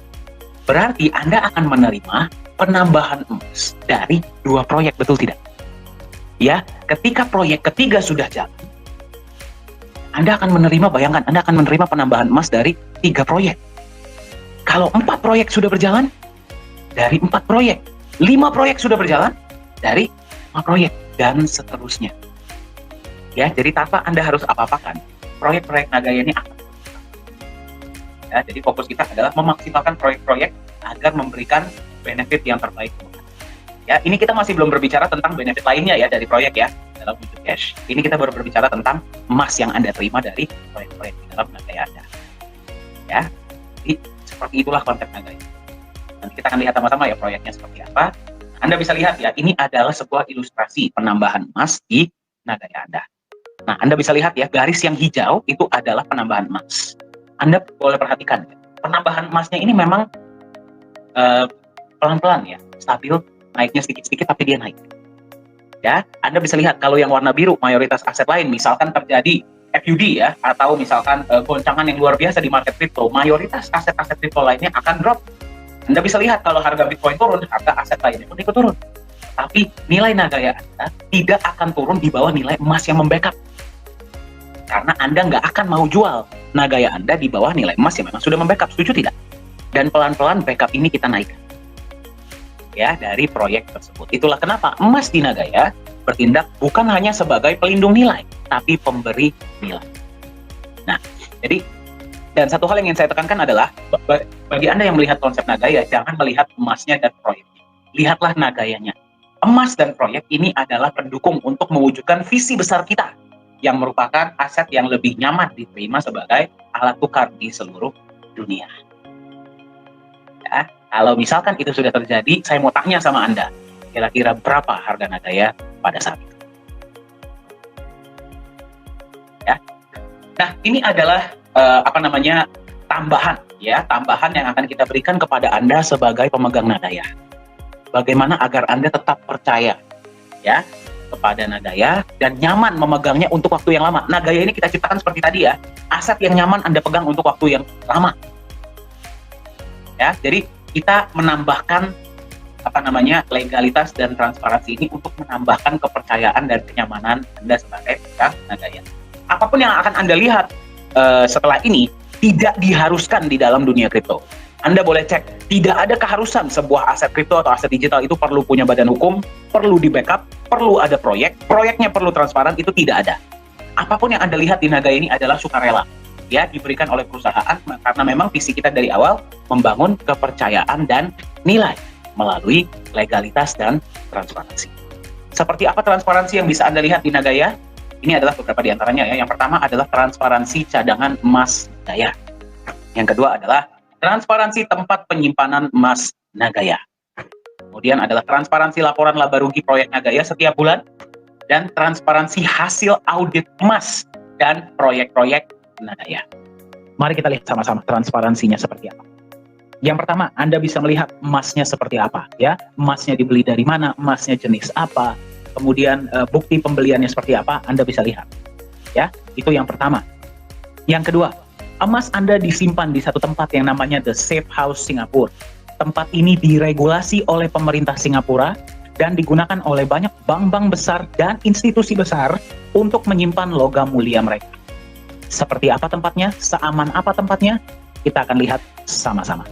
Berarti Anda akan menerima penambahan emas dari 2 proyek, betul tidak? Ya, ketika proyek ketiga sudah jalan, Anda akan menerima, bayangkan, Anda akan menerima penambahan emas dari 3 proyek. Kalau 4 proyek sudah berjalan, dari 4 proyek. 5 proyek sudah berjalan, dari 5 proyek, dan seterusnya. Ya, jadi tanpa Anda harus apa-apakan, proyek-proyek Nagaya ini akan. Ya, jadi fokus kita adalah memaksimalkan proyek-proyek agar memberikan benefit yang terbaik. Ya, ini kita masih belum berbicara tentang benefit lainnya ya dari proyek ya, dalam wujud cash. Ini kita baru berbicara tentang emas yang Anda terima dari proyek-proyek di dalam Nagaya Anda. Ya, jadi seperti itulah konsep Nagaya. Nanti kita akan lihat sama-sama ya proyeknya seperti apa. Anda bisa lihat ya, ini adalah sebuah ilustrasi penambahan emas di Nagaya Anda. Nah, Anda bisa lihat ya, garis yang hijau itu adalah penambahan emas. Anda boleh perhatikan, penambahan emasnya ini memang pelan-pelan ya, stabil, naiknya sedikit-sedikit tapi dia naik. Ya, Anda bisa lihat kalau yang warna biru mayoritas aset lain, misalkan terjadi FUD ya, atau misalkan goncangan yang luar biasa di market crypto, mayoritas aset-aset crypto lainnya akan drop. Anda bisa lihat kalau harga Bitcoin turun, harga aset lainnya pun ikut turun. Tapi nilai Nagaya Anda tidak akan turun di bawah nilai emas yang membackup. Karena Anda nggak akan mau jual Nagaya Anda di bawah nilai emas yang memang sudah membackup, setuju tidak? Dan pelan-pelan backup ini kita naikkan. Ya, dari proyek tersebut. Itulah kenapa emas di Nagaya bertindak bukan hanya sebagai pelindung nilai, tapi pemberi nilai. Nah, jadi, dan satu hal yang ingin saya tekankan adalah, bagi Anda yang melihat konsep Nagaya, jangan melihat emasnya dan proyeknya. Lihatlah Nagayanya. Emas dan proyek ini adalah pendukung untuk mewujudkan visi besar kita, yang merupakan aset yang lebih nyaman diterima sebagai alat tukar di seluruh dunia. Ya, kalau misalkan itu sudah terjadi, saya mau tanya sama Anda, kira-kira berapa harga Nagaya pada saat itu? Ya. Nah, ini adalah tambahan ya, tambahan yang akan kita berikan kepada Anda sebagai pemegang Nagaya. Bagaimana agar Anda tetap percaya ya kepada Nagaya dan nyaman memegangnya untuk waktu yang lama. Nagaya ini kita ciptakan seperti tadi ya, aset yang nyaman Anda pegang untuk waktu yang lama. Ya, jadi kita menambahkan legalitas dan transparansi ini untuk menambahkan kepercayaan dan kenyamanan Anda sebagai pemegang Nagaya. Apapun yang akan Anda lihat setelah ini tidak diharuskan di dalam dunia kripto. Anda boleh cek, tidak ada keharusan sebuah aset kripto atau aset digital itu perlu punya badan hukum, perlu di backup, perlu ada proyeknya perlu transparan, itu tidak ada. Apapun yang Anda lihat di Nagaya ini adalah sukarela, ya, diberikan oleh perusahaan, karena memang visi kita dari awal membangun kepercayaan dan nilai melalui legalitas dan transparansi. Seperti apa transparansi yang bisa Anda lihat di Nagaya? Ini adalah beberapa di antaranya ya. Yang pertama adalah transparansi cadangan emas Nagaya. Yang kedua adalah transparansi tempat penyimpanan emas Nagaya. Kemudian adalah transparansi laporan laba rugi proyek Nagaya setiap bulan, dan transparansi hasil audit emas dan proyek-proyek Nagaya. Mari kita lihat sama-sama transparansinya seperti apa. Yang pertama, Anda bisa melihat emasnya seperti apa, ya. Emasnya dibeli dari mana, emasnya jenis apa, kemudian bukti pembeliannya seperti apa, Anda bisa lihat. Ya, itu yang pertama. Yang kedua, emas Anda disimpan di satu tempat yang namanya The Safe House Singapura. Tempat ini diregulasi oleh pemerintah Singapura dan digunakan oleh banyak bank-bank besar dan institusi besar untuk menyimpan logam mulia mereka. Seperti apa tempatnya? Seaman apa tempatnya? Kita akan lihat sama-sama.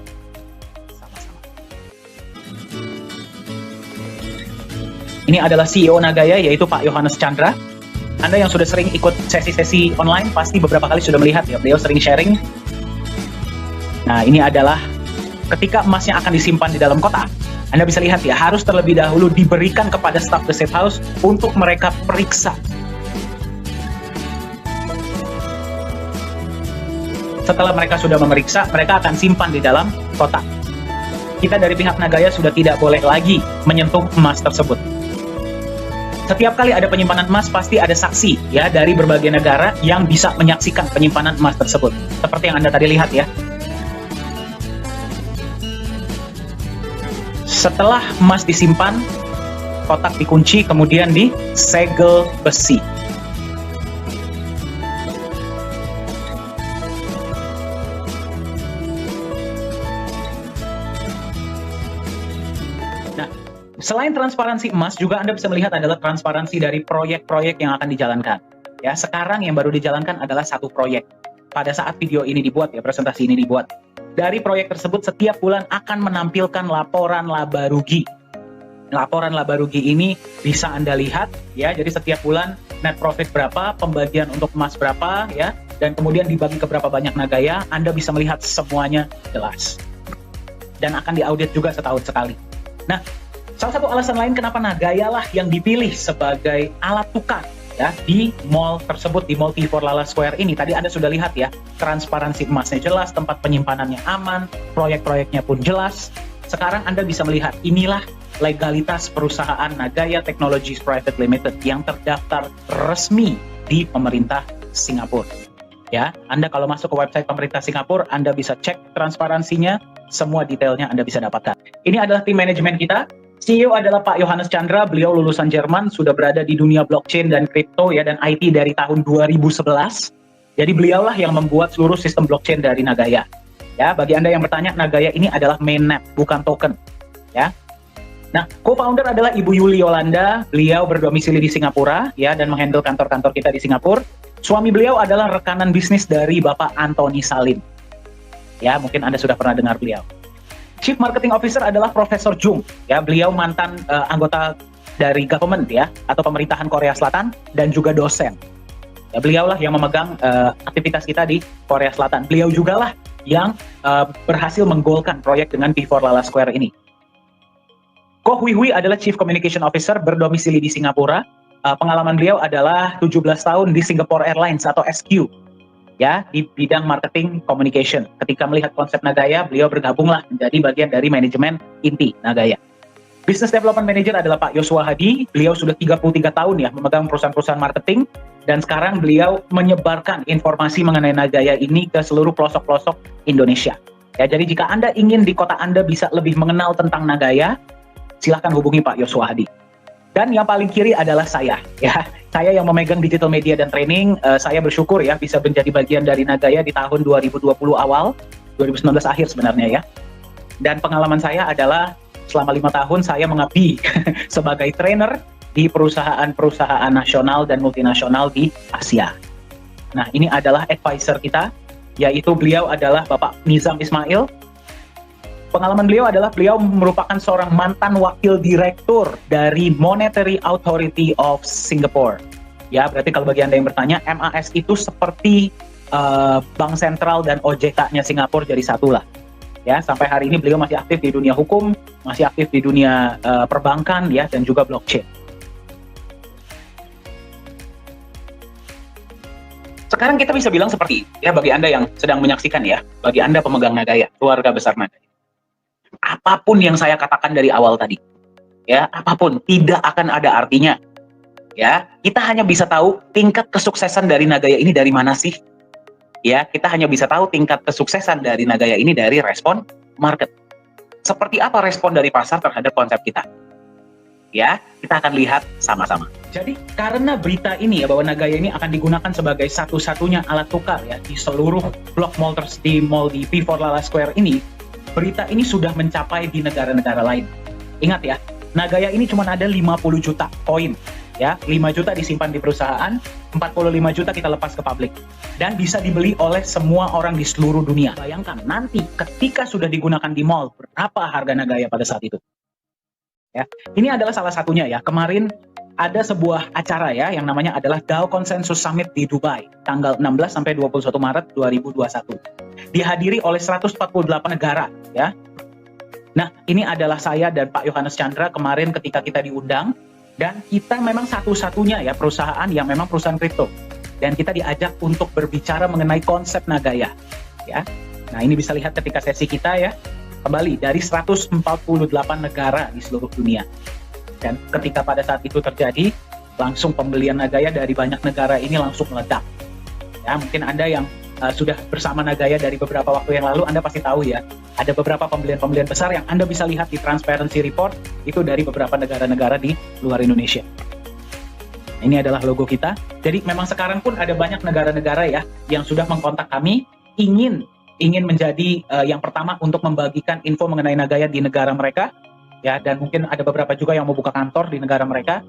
Ini adalah CEO Nagaya, yaitu Pak Yohanes Chandra. Anda yang sudah sering ikut sesi-sesi online pasti beberapa kali sudah melihat ya, beliau sering sharing. Nah, ini adalah ketika emasnya akan disimpan di dalam kotak. Anda bisa lihat ya, harus terlebih dahulu diberikan kepada staf The Safe House untuk mereka periksa. Setelah mereka sudah memeriksa, mereka akan simpan di dalam kotak. Kita dari pihak Nagaya sudah tidak boleh lagi menyentuh emas tersebut. Setiap kali ada penyimpanan emas, pasti ada saksi ya dari berbagai negara yang bisa menyaksikan penyimpanan emas tersebut. Seperti yang Anda tadi lihat ya. Setelah emas disimpan, kotak dikunci, kemudian disegel besi. Nah, selain transparansi emas, juga Anda bisa melihat adalah transparansi dari proyek-proyek yang akan dijalankan. Ya, sekarang yang baru dijalankan adalah satu proyek. Pada saat video ini dibuat, ya presentasi ini dibuat. Dari proyek tersebut setiap bulan akan menampilkan laporan laba rugi. Laporan laba rugi ini bisa Anda lihat, ya. Jadi setiap bulan net profit berapa, pembagian untuk emas berapa, ya, dan kemudian dibagi ke berapa banyak Nagaya. Anda bisa melihat semuanya jelas. Dan akan diaudit juga setahun sekali. Nah, salah satu alasan lain kenapa Nagaya lah yang dipilih sebagai alat tukar ya di mall tersebut, di Mall T4 Lala Square ini. Tadi Anda sudah lihat ya, transparansi emasnya jelas, tempat penyimpanannya aman, proyek-proyeknya pun jelas. Sekarang Anda bisa melihat inilah legalitas perusahaan Nagaya Technologies Private Limited yang terdaftar resmi di pemerintah Singapura. Ya, Anda kalau masuk ke website pemerintah Singapura, Anda bisa cek transparansinya, semua detailnya Anda bisa dapatkan. Ini adalah tim manajemen kita. CEO adalah Pak Yohanes Chandra, beliau lulusan Jerman, sudah berada di dunia blockchain dan kripto ya dan IT dari tahun 2011. Jadi beliaulah yang membuat seluruh sistem blockchain dari Nagaya. Ya, bagi Anda yang bertanya, Nagaya ini adalah mainnet, bukan token. Ya. Nah, co-founder adalah Ibu Yuli Yolanda, beliau berdomisili di Singapura ya dan menghandle kantor-kantor kita di Singapura. Suami beliau adalah rekanan bisnis dari Bapak Anthony Salim. Ya, mungkin Anda sudah pernah dengar beliau. Chief Marketing Officer adalah Profesor Jung, ya beliau mantan anggota dari government ya atau pemerintahan Korea Selatan dan juga dosen. Ya, beliaulah yang memegang aktivitas kita di Korea Selatan. Beliau juga lah yang berhasil menggolkan proyek dengan T4 Lala Square ini. Koh Hui Hui adalah Chief Communication Officer berdomisili di Singapura. Pengalaman beliau adalah 17 tahun di Singapore Airlines atau SQ. Ya, di bidang marketing communication. Ketika melihat konsep Nagaya, beliau bergabunglah menjadi bagian dari manajemen inti Nagaya. Business Development Manager adalah Pak Yosua Hadi. Beliau sudah 33 tahun ya memegang perusahaan-perusahaan marketing dan sekarang beliau menyebarkan informasi mengenai Nagaya ini ke seluruh pelosok-pelosok Indonesia. Ya, jadi jika Anda ingin di kota Anda bisa lebih mengenal tentang Nagaya, silahkan hubungi Pak Yosua Hadi. Dan yang paling kiri adalah saya, ya. Saya yang memegang digital media dan training. Saya bersyukur ya bisa menjadi bagian dari Nagaya di tahun 2020 awal, 2019 akhir sebenarnya ya. Dan pengalaman saya adalah selama 5 tahun saya mengabdi sebagai trainer di perusahaan-perusahaan nasional dan multinasional di Asia. Nah, ini adalah advisor kita, yaitu beliau adalah Bapak Nizam Ismail. Pengalaman beliau adalah beliau merupakan seorang mantan wakil direktur dari Monetary Authority of Singapore. Ya, berarti kalau bagi Anda yang bertanya, MAS itu seperti Bank Sentral dan OJK-nya Singapura jadi satu lah. Ya, sampai hari ini beliau masih aktif di dunia hukum, masih aktif di dunia perbankan ya dan juga blockchain. Sekarang kita bisa bilang seperti ya bagi Anda yang sedang menyaksikan ya, bagi Anda pemegang Nagaya, keluarga besar Nagaya. Apapun yang saya katakan dari awal tadi, ya apapun tidak akan ada artinya. Ya, kita hanya bisa tahu tingkat kesuksesan dari Nagaya ini dari mana sih? Ya, kita hanya bisa tahu tingkat kesuksesan dari Nagaya ini dari respon market. Seperti apa respon dari pasar terhadap konsep kita? Ya, kita akan lihat sama-sama. Jadi, karena berita ini ya bahwa Nagaya ini akan digunakan sebagai satu-satunya alat tukar ya di seluruh blok mall di T4 Lala Square ini, berita ini sudah mencapai di negara-negara lain. Ingat ya, Nagaya ini cuma ada 50 juta koin, ya. 5 juta disimpan di perusahaan, 45 juta kita lepas ke publik. Dan bisa dibeli oleh semua orang di seluruh dunia. Bayangkan nanti ketika sudah digunakan di mall, berapa harga Nagaya pada saat itu? Ya. Ini adalah salah satunya ya. Kemarin ada sebuah acara ya yang namanya adalah DAO Consensus Summit di Dubai tanggal 16 sampai 21 Maret 2021. Dihadiri oleh 148 negara ya. Nah, ini adalah saya dan Pak Yohanes Chandra kemarin ketika kita diundang, dan kita memang satu-satunya ya perusahaan yang memang perusahaan kripto. Dan kita diajak untuk berbicara mengenai konsep Nagaya ya. Nah, ini bisa lihat ketika sesi kita ya. Kembali dari 148 negara di seluruh dunia. Dan ketika pada saat itu terjadi, langsung pembelian Nagaya dari banyak negara ini langsung meledak. Ya, mungkin Anda yang sudah bersama Nagaya dari beberapa waktu yang lalu, Anda pasti tahu ya, ada beberapa pembelian-pembelian besar yang Anda bisa lihat di Transparency Report, itu dari beberapa negara-negara di luar Indonesia. Ini adalah logo kita. Jadi memang sekarang pun ada banyak negara-negara ya, yang sudah mengkontak kami, ingin menjadi yang pertama untuk membagikan info mengenai Nagaya di negara mereka. Ya, dan mungkin ada beberapa juga yang mau buka kantor di negara mereka.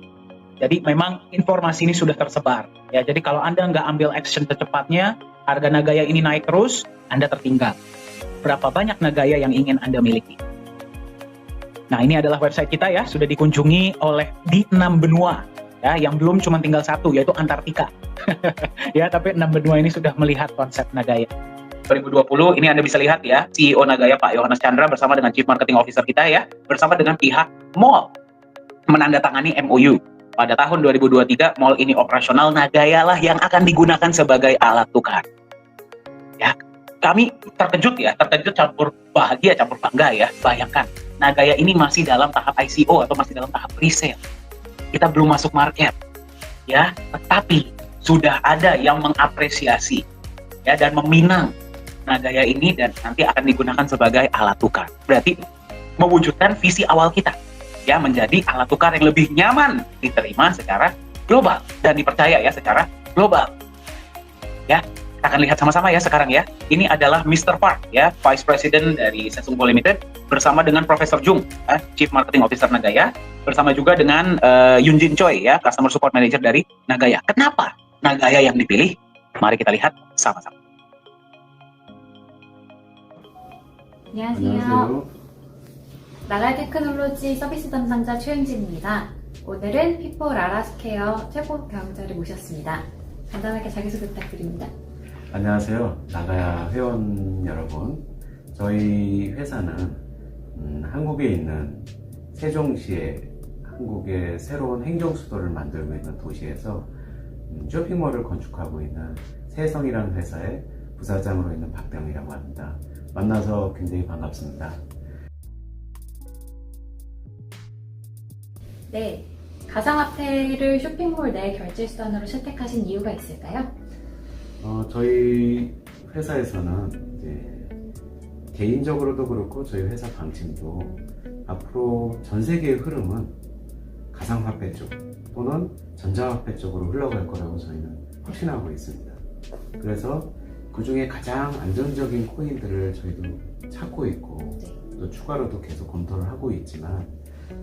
Jadi memang informasi ini sudah tersebar. Ya, jadi kalau Anda nggak ambil action secepatnya, harga Nagaya ini naik terus, Anda tertinggal. Berapa banyak Nagaya yang ingin Anda miliki? Nah, ini adalah website kita ya, sudah dikunjungi oleh di 6 benua. Ya, yang belum cuma tinggal satu, yaitu Antartika. Ya, tapi 6 benua ini sudah melihat konsep Nagaya. 2020 ini Anda bisa lihat ya, CEO Nagaya Pak Yohanes Chandra bersama dengan Chief Marketing Officer kita ya, bersama dengan pihak mall menandatangani MOU. Pada tahun 2023 mall ini operasional, Nagaya lah yang akan digunakan sebagai alat tukar. Ya, kami terkejut campur bahagia, campur bangga ya. Bayangkan, Nagaya ini masih dalam tahap ICO atau masih dalam tahap resale. Kita belum masuk market. Ya, tetapi sudah ada yang mengapresiasi ya dan meminang Nagaya ini dan nanti akan digunakan sebagai alat tukar. Berarti mewujudkan visi awal kita ya, menjadi alat tukar yang lebih nyaman diterima secara global dan dipercaya ya secara global. Ya, kita akan lihat sama-sama ya sekarang ya. Ini adalah Mr. Park ya, Vice President dari Sesungguh Limited bersama dengan Profesor Jung, Chief Marketing Officer Nagaya, bersama juga dengan Yunjin Choi ya, Customer Support Manager dari Nagaya. Kenapa Nagaya yang dipilih? Mari kita lihat sama-sama. 안녕하세요. 나가야 테크놀로지 서비스 담당자 최은진입니다. 오늘은 피포 라라스케어 최고 경영자를 모셨습니다. 간단하게 자기소개 부탁드립니다. 안녕하세요. 나가야 회원 여러분. 저희 회사는 한국에 있는 세종시에 한국의 새로운 행정수도를 만들고 있는 도시에서 쇼핑몰을 건축하고 있는 세성이라는 회사의 부사장으로 있는 박병이라고 합니다. 만나서 굉장히 반갑습니다. 네, 가상화폐를 쇼핑몰 내 결제수단으로 선택하신 이유가 있을까요? 저희 회사에서는 이제 개인적으로도 그렇고 저희 회사 방침도 앞으로 전 세계의 흐름은 가상화폐 쪽 또는 전자화폐 쪽으로 흘러갈 거라고 저희는 확신하고 있습니다. 그래서 그 중에 가장 안전적인 코인들을 저희도 찾고 있고 또 추가로도 계속 검토를 하고 있지만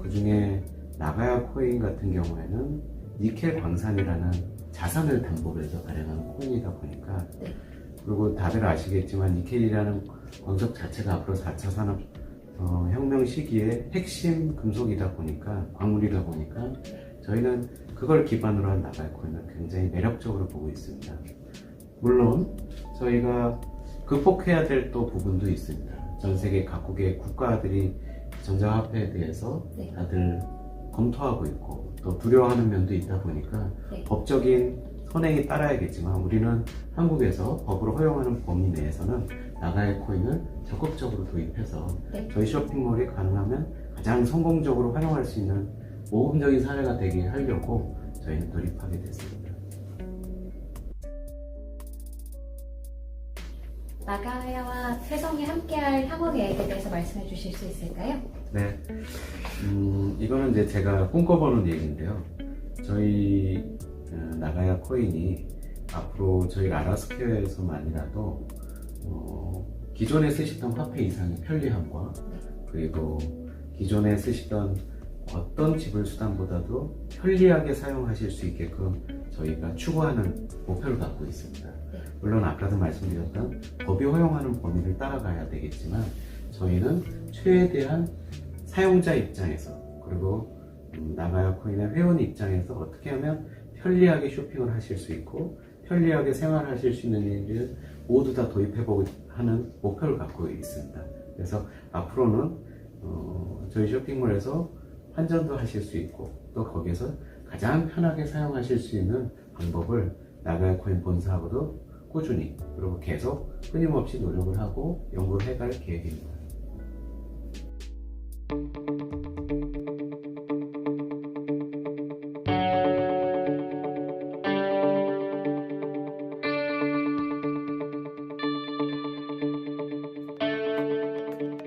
그 중에 나가야 코인 같은 경우에는 니켈 광산이라는 자산을 담보로 해서 발행하는 코인이다 보니까 그리고 다들 아시겠지만 니켈이라는 광석 자체가 앞으로 4차 산업 혁명 시기에 핵심 금속이다 보니까 광물이다 보니까 저희는 그걸 기반으로 한 나가야 코인을 굉장히 매력적으로 보고 있습니다. 물론 저희가 극복해야 될 또 부분도 있습니다. 전 세계 각국의 국가들이 전자화폐에 대해서 다들 검토하고 있고 또 두려워하는 면도 있다 보니까 법적인 선행이 따라야겠지만 우리는 한국에서 법으로 허용하는 범위 내에서는 나가야 코인을 적극적으로 도입해서 저희 쇼핑몰이 가능하면 가장 성공적으로 활용할 수 있는 모범적인 사례가 되게 하려고 저희는 돌입하게 됐습니다. 나가야와 세성이 함께할 향후 계획에 대해서 말씀해 주실 수 있을까요? 네, 이거는 이제 제가 꿈꿔보는 얘기인데요. 저희 나가야 코인이 앞으로 저희 라라스퀘어에서만이라도 기존에 쓰시던 화폐 이상의 편리함과 그리고 기존에 쓰시던 어떤 지불 수단보다도 편리하게 사용하실 수 있게끔 저희가 추구하는 목표를 갖고 있습니다. 물론 아까도 말씀드렸던 법이 허용하는 범위를 따라가야 되겠지만 저희는 최대한 사용자 입장에서 그리고 나가야 코인의 회원 입장에서 어떻게 하면 편리하게 쇼핑을 하실 수 있고 편리하게 생활하실 수 있는 일을 모두 다 도입해보고 하는 목표를 갖고 있습니다. 그래서 앞으로는 저희 쇼핑몰에서 환전도 하실 수 있고 또 거기에서 가장 편하게 사용하실 수 있는 방법을 나가야 코인 본사하고도 꾸준히 그리고 계속 끊임없이 노력을 하고 연구를 해갈 계획입니다.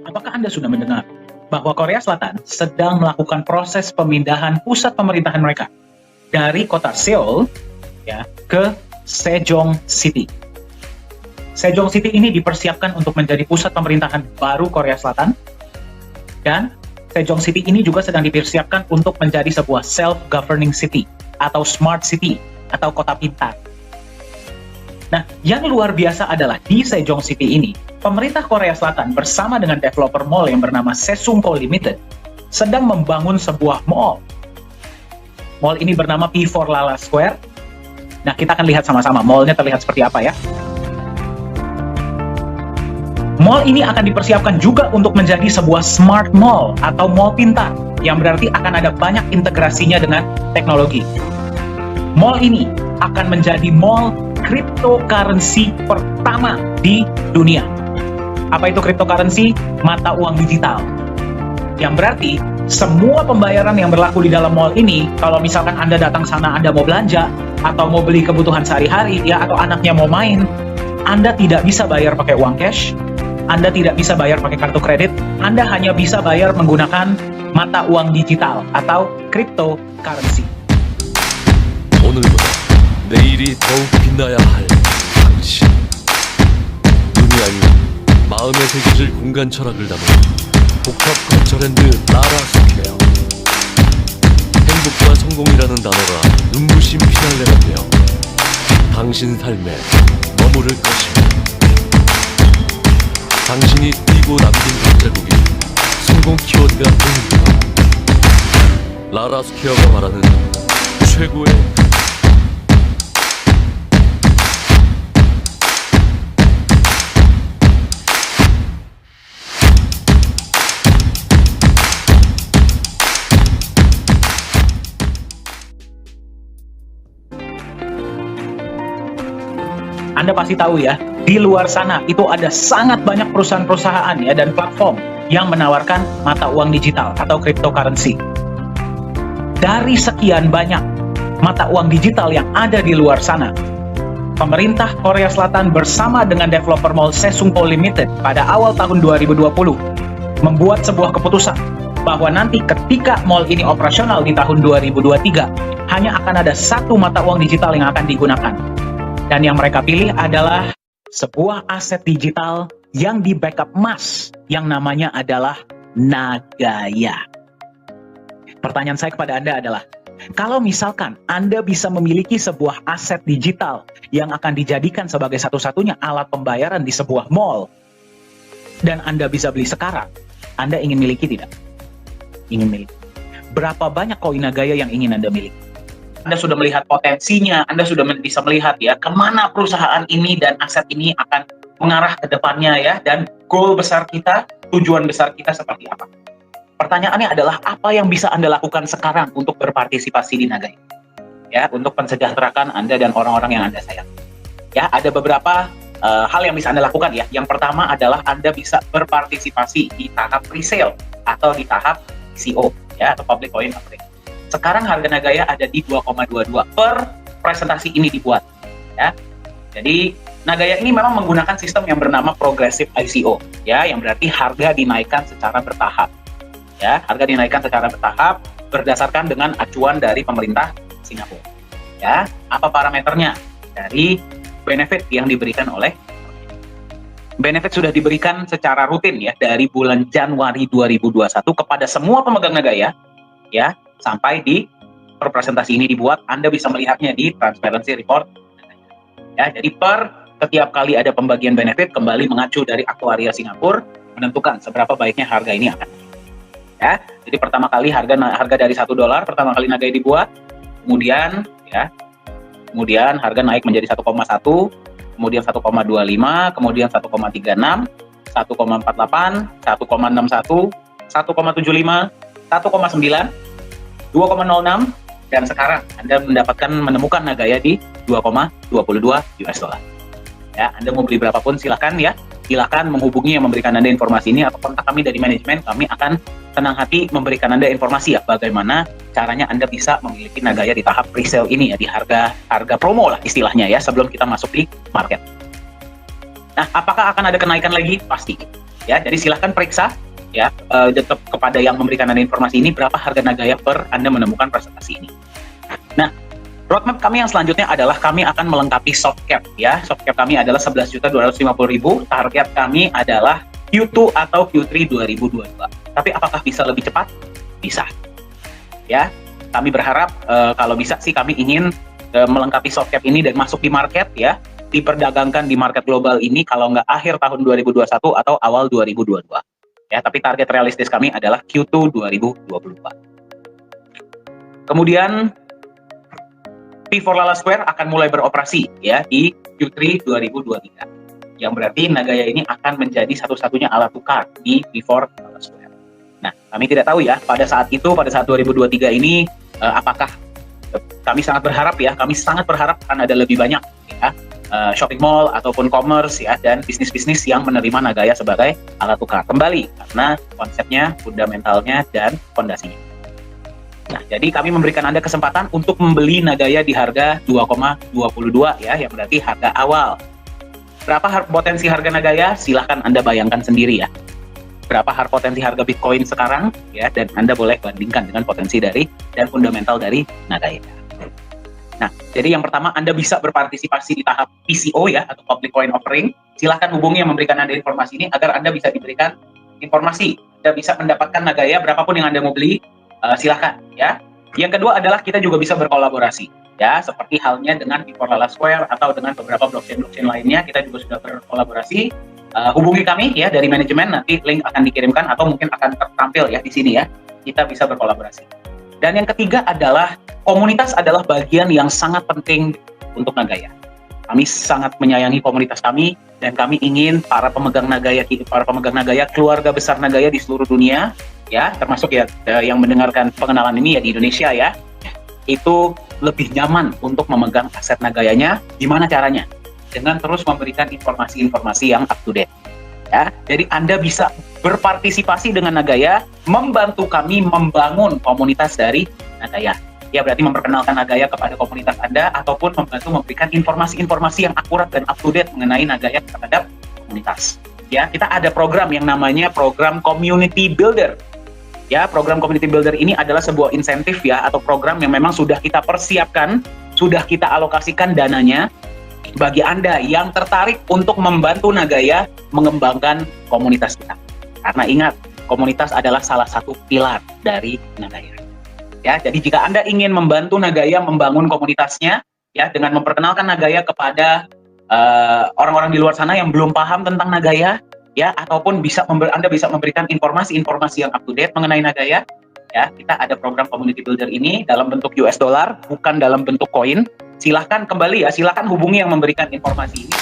Apakah Anda sudah mendengar bahwa Korea Selatan sedang melakukan proses pemindahan pusat pemerintahan mereka dari kota Seoul ya ke Sejong City. Sejong City ini dipersiapkan untuk menjadi pusat pemerintahan baru Korea Selatan dan Sejong City ini juga sedang dipersiapkan untuk menjadi sebuah self-governing city atau smart city atau kota pintar. Nah, yang luar biasa adalah di Sejong City ini, pemerintah Korea Selatan bersama dengan developer mall yang bernama Sesungko Limited sedang membangun sebuah mall. Mall ini bernama P4 Lala Square. Nah, kita akan lihat sama-sama mallnya terlihat seperti apa ya. Mall ini akan dipersiapkan juga untuk menjadi sebuah smart mall atau mall pintar, yang berarti akan ada banyak integrasinya dengan teknologi. Mall ini akan menjadi mall cryptocurrency pertama di dunia. Apa itu cryptocurrency? Mata uang digital. Yang berarti semua pembayaran yang berlaku di dalam mall ini, kalau misalkan Anda datang sana, Anda mau belanja atau mau beli kebutuhan sehari-hari ya, atau anaknya mau main, Anda tidak bisa bayar pakai uang cash, Anda tidak bisa bayar pakai kartu kredit, Anda hanya bisa bayar menggunakan mata uang digital atau cryptocurrency. 오늘보다 내일이 더욱 빛나야 할 당신. 눈이 아닌 마음에 새겨질 공간 철학을 담은 복합 거처랜드 라라스퀘어. 행복과 성공이라는 단어가 눈부신 피날레가 되어 당신 삶에 머무를 것입니다. 당신이 뛰고 남긴 발자국이 성공 키워드가 됩니다. 라라스퀘어가 말하는 최고의 Anda pasti tahu ya, di luar sana itu ada sangat banyak perusahaan-perusahaan ya dan platform yang menawarkan mata uang digital atau cryptocurrency. Dari sekian banyak mata uang digital yang ada di luar sana, pemerintah Korea Selatan bersama dengan developer mall Sesungko Limited pada awal tahun 2020 membuat sebuah keputusan bahwa nanti ketika mall ini operasional di tahun 2023, hanya akan ada satu mata uang digital yang akan digunakan. Dan yang mereka pilih adalah sebuah aset digital yang di backup emas yang namanya adalah Nagaya. Pertanyaan saya kepada Anda adalah, kalau misalkan Anda bisa memiliki sebuah aset digital yang akan dijadikan sebagai satu-satunya alat pembayaran di sebuah mall, dan Anda bisa beli sekarang, Anda ingin miliki tidak? Ingin miliki. Berapa banyak koin Nagaya yang ingin Anda miliki? Anda sudah melihat potensinya, Anda sudah bisa melihat ya kemana perusahaan ini dan aset ini akan mengarah ke depannya ya, dan goal besar kita, tujuan besar kita seperti apa. Pertanyaannya adalah apa yang bisa Anda lakukan sekarang untuk berpartisipasi di Nagaya? Ya, untuk mensejahterakan Anda dan orang-orang yang Anda sayang. Ya, ada beberapa hal yang bisa Anda lakukan ya. Yang pertama adalah Anda bisa berpartisipasi di tahap presale atau di tahap ICO ya, atau public coin offering. Sekarang harga Nagaya ada di 2,22 per presentasi ini dibuat ya. Jadi Nagaya ini memang menggunakan sistem yang bernama progressive ICO ya, yang berarti harga dinaikkan secara bertahap. Ya, harga dinaikkan secara bertahap berdasarkan dengan acuan dari pemerintah Singapura. Ya, apa parameternya? Dari benefit yang diberikan oleh benefit sudah diberikan secara rutin ya dari bulan Januari 2021 kepada semua pemegang Nagaya ya sampai di presentasi ini dibuat, Anda bisa melihatnya di transparency report. Ya, jadi setiap kali ada pembagian benefit kembali mengacu dari aktuaria Singapura menentukan seberapa baiknya harga ini akan. Ya, jadi pertama kali harga dari $1 pertama kali Nagaya dibuat, kemudian harga naik menjadi 1,1, kemudian 1,25, kemudian 1,36, 1,48, 1,61, 1,75, 1,9, 2,06, dan sekarang Anda menemukan Nagaya di 2,22 US dollar. Ya, Anda mau beli berapapun silakan ya. Silakan menghubungi yang memberikan Anda informasi ini atau kontak kami dari manajemen. Kami akan senang hati memberikan Anda informasi ya bagaimana caranya Anda bisa memiliki Nagaya di tahap pre-sale ini ya, di harga promo lah istilahnya ya, sebelum kita masuk di market. Nah, apakah akan ada kenaikan lagi? Pasti. Ya, jadi silakan periksa ya tetap kepada yang memberikan Anda informasi ini berapa harga Nagaya Anda menemukan presentasi ini. Nah, roadmap kami yang selanjutnya adalah kami akan melengkapi soft cap ya. Soft cap kami adalah 11.250.000. Target kami adalah Q2 atau Q3 2022. Tapi apakah bisa lebih cepat? Bisa. Ya, kami berharap kalau bisa sih kami ingin melengkapi soft cap ini dan masuk di market ya, diperdagangkan di market global ini kalau nggak akhir tahun 2021 atau awal 2022. Ya, tapi target realistis kami adalah Q2 2022. Kemudian V4 Lala Square akan mulai beroperasi ya di Q3 2023. Yang berarti Nagaya ini akan menjadi satu-satunya alat tukar di V4 Lala Square. Nah, kami tidak tahu ya pada saat 2023 ini apakah kami sangat berharap akan ada lebih banyak ya shopping mall ataupun commerce ya dan bisnis-bisnis yang menerima Nagaya sebagai alat tukar kembali karena konsepnya, fundamentalnya dan fondasinya. Nah, jadi kami memberikan Anda kesempatan untuk membeli Nagaya di harga 2,22 ya, yang berarti harga awal. Berapa potensi harga Nagaya? Silahkan Anda bayangkan sendiri ya. Berapa potensi harga Bitcoin sekarang ya, dan Anda boleh bandingkan dengan potensi dari dan fundamental dari Nagaya. Nah, jadi yang pertama Anda bisa berpartisipasi di tahap PCO ya, atau Public Coin Offering. Silahkan hubungi yang memberikan Anda informasi ini agar Anda bisa diberikan informasi. Anda bisa mendapatkan Nagaya berapapun yang Anda mau beli. Silahkan ya. Yang kedua adalah kita juga bisa berkolaborasi ya, seperti halnya dengan V4 Lala Square atau dengan beberapa blockchain lainnya. Kita juga sudah berkolaborasi. Hubungi kami ya dari manajemen, nanti link akan dikirimkan atau mungkin akan tertampil ya di sini ya. Kita bisa berkolaborasi. Dan yang ketiga adalah komunitas adalah bagian yang sangat penting untuk Nagaya. Kami sangat menyayangi komunitas kami dan kami ingin para pemegang Nagaya, keluarga besar Nagaya di seluruh dunia ya, termasuk ya yang mendengarkan pengenalan ini ya di Indonesia ya, itu lebih nyaman untuk memegang aset Nagayanya. Gimana caranya? Dengan terus memberikan informasi-informasi yang up to date. Ya, jadi Anda bisa berpartisipasi dengan Nagaya, membantu kami membangun komunitas dari Nagaya. Ya, berarti memperkenalkan Nagaya kepada komunitas Anda ataupun membantu memberikan informasi-informasi yang akurat dan up to date mengenai Nagaya terhadap komunitas. Ya, kita ada program yang namanya program Community Builder. Ya, program Community Builder ini adalah sebuah insentif ya, atau program yang memang sudah kita persiapkan, sudah kita alokasikan dananya bagi Anda yang tertarik untuk membantu Nagaya mengembangkan komunitas kita. Karena ingat, komunitas adalah salah satu pilar dari Nagaya. Ya, jadi jika Anda ingin membantu Nagaya membangun komunitasnya, ya, dengan memperkenalkan Nagaya kepada orang-orang di luar sana yang belum paham tentang Nagaya, ya, ataupun Anda bisa memberikan informasi-informasi yang up to date mengenai Nagaya, ya, kita ada program Community Builder ini dalam bentuk US dollar, bukan dalam bentuk koin. Silahkan kembali ya, silahkan hubungi yang memberikan informasi ini.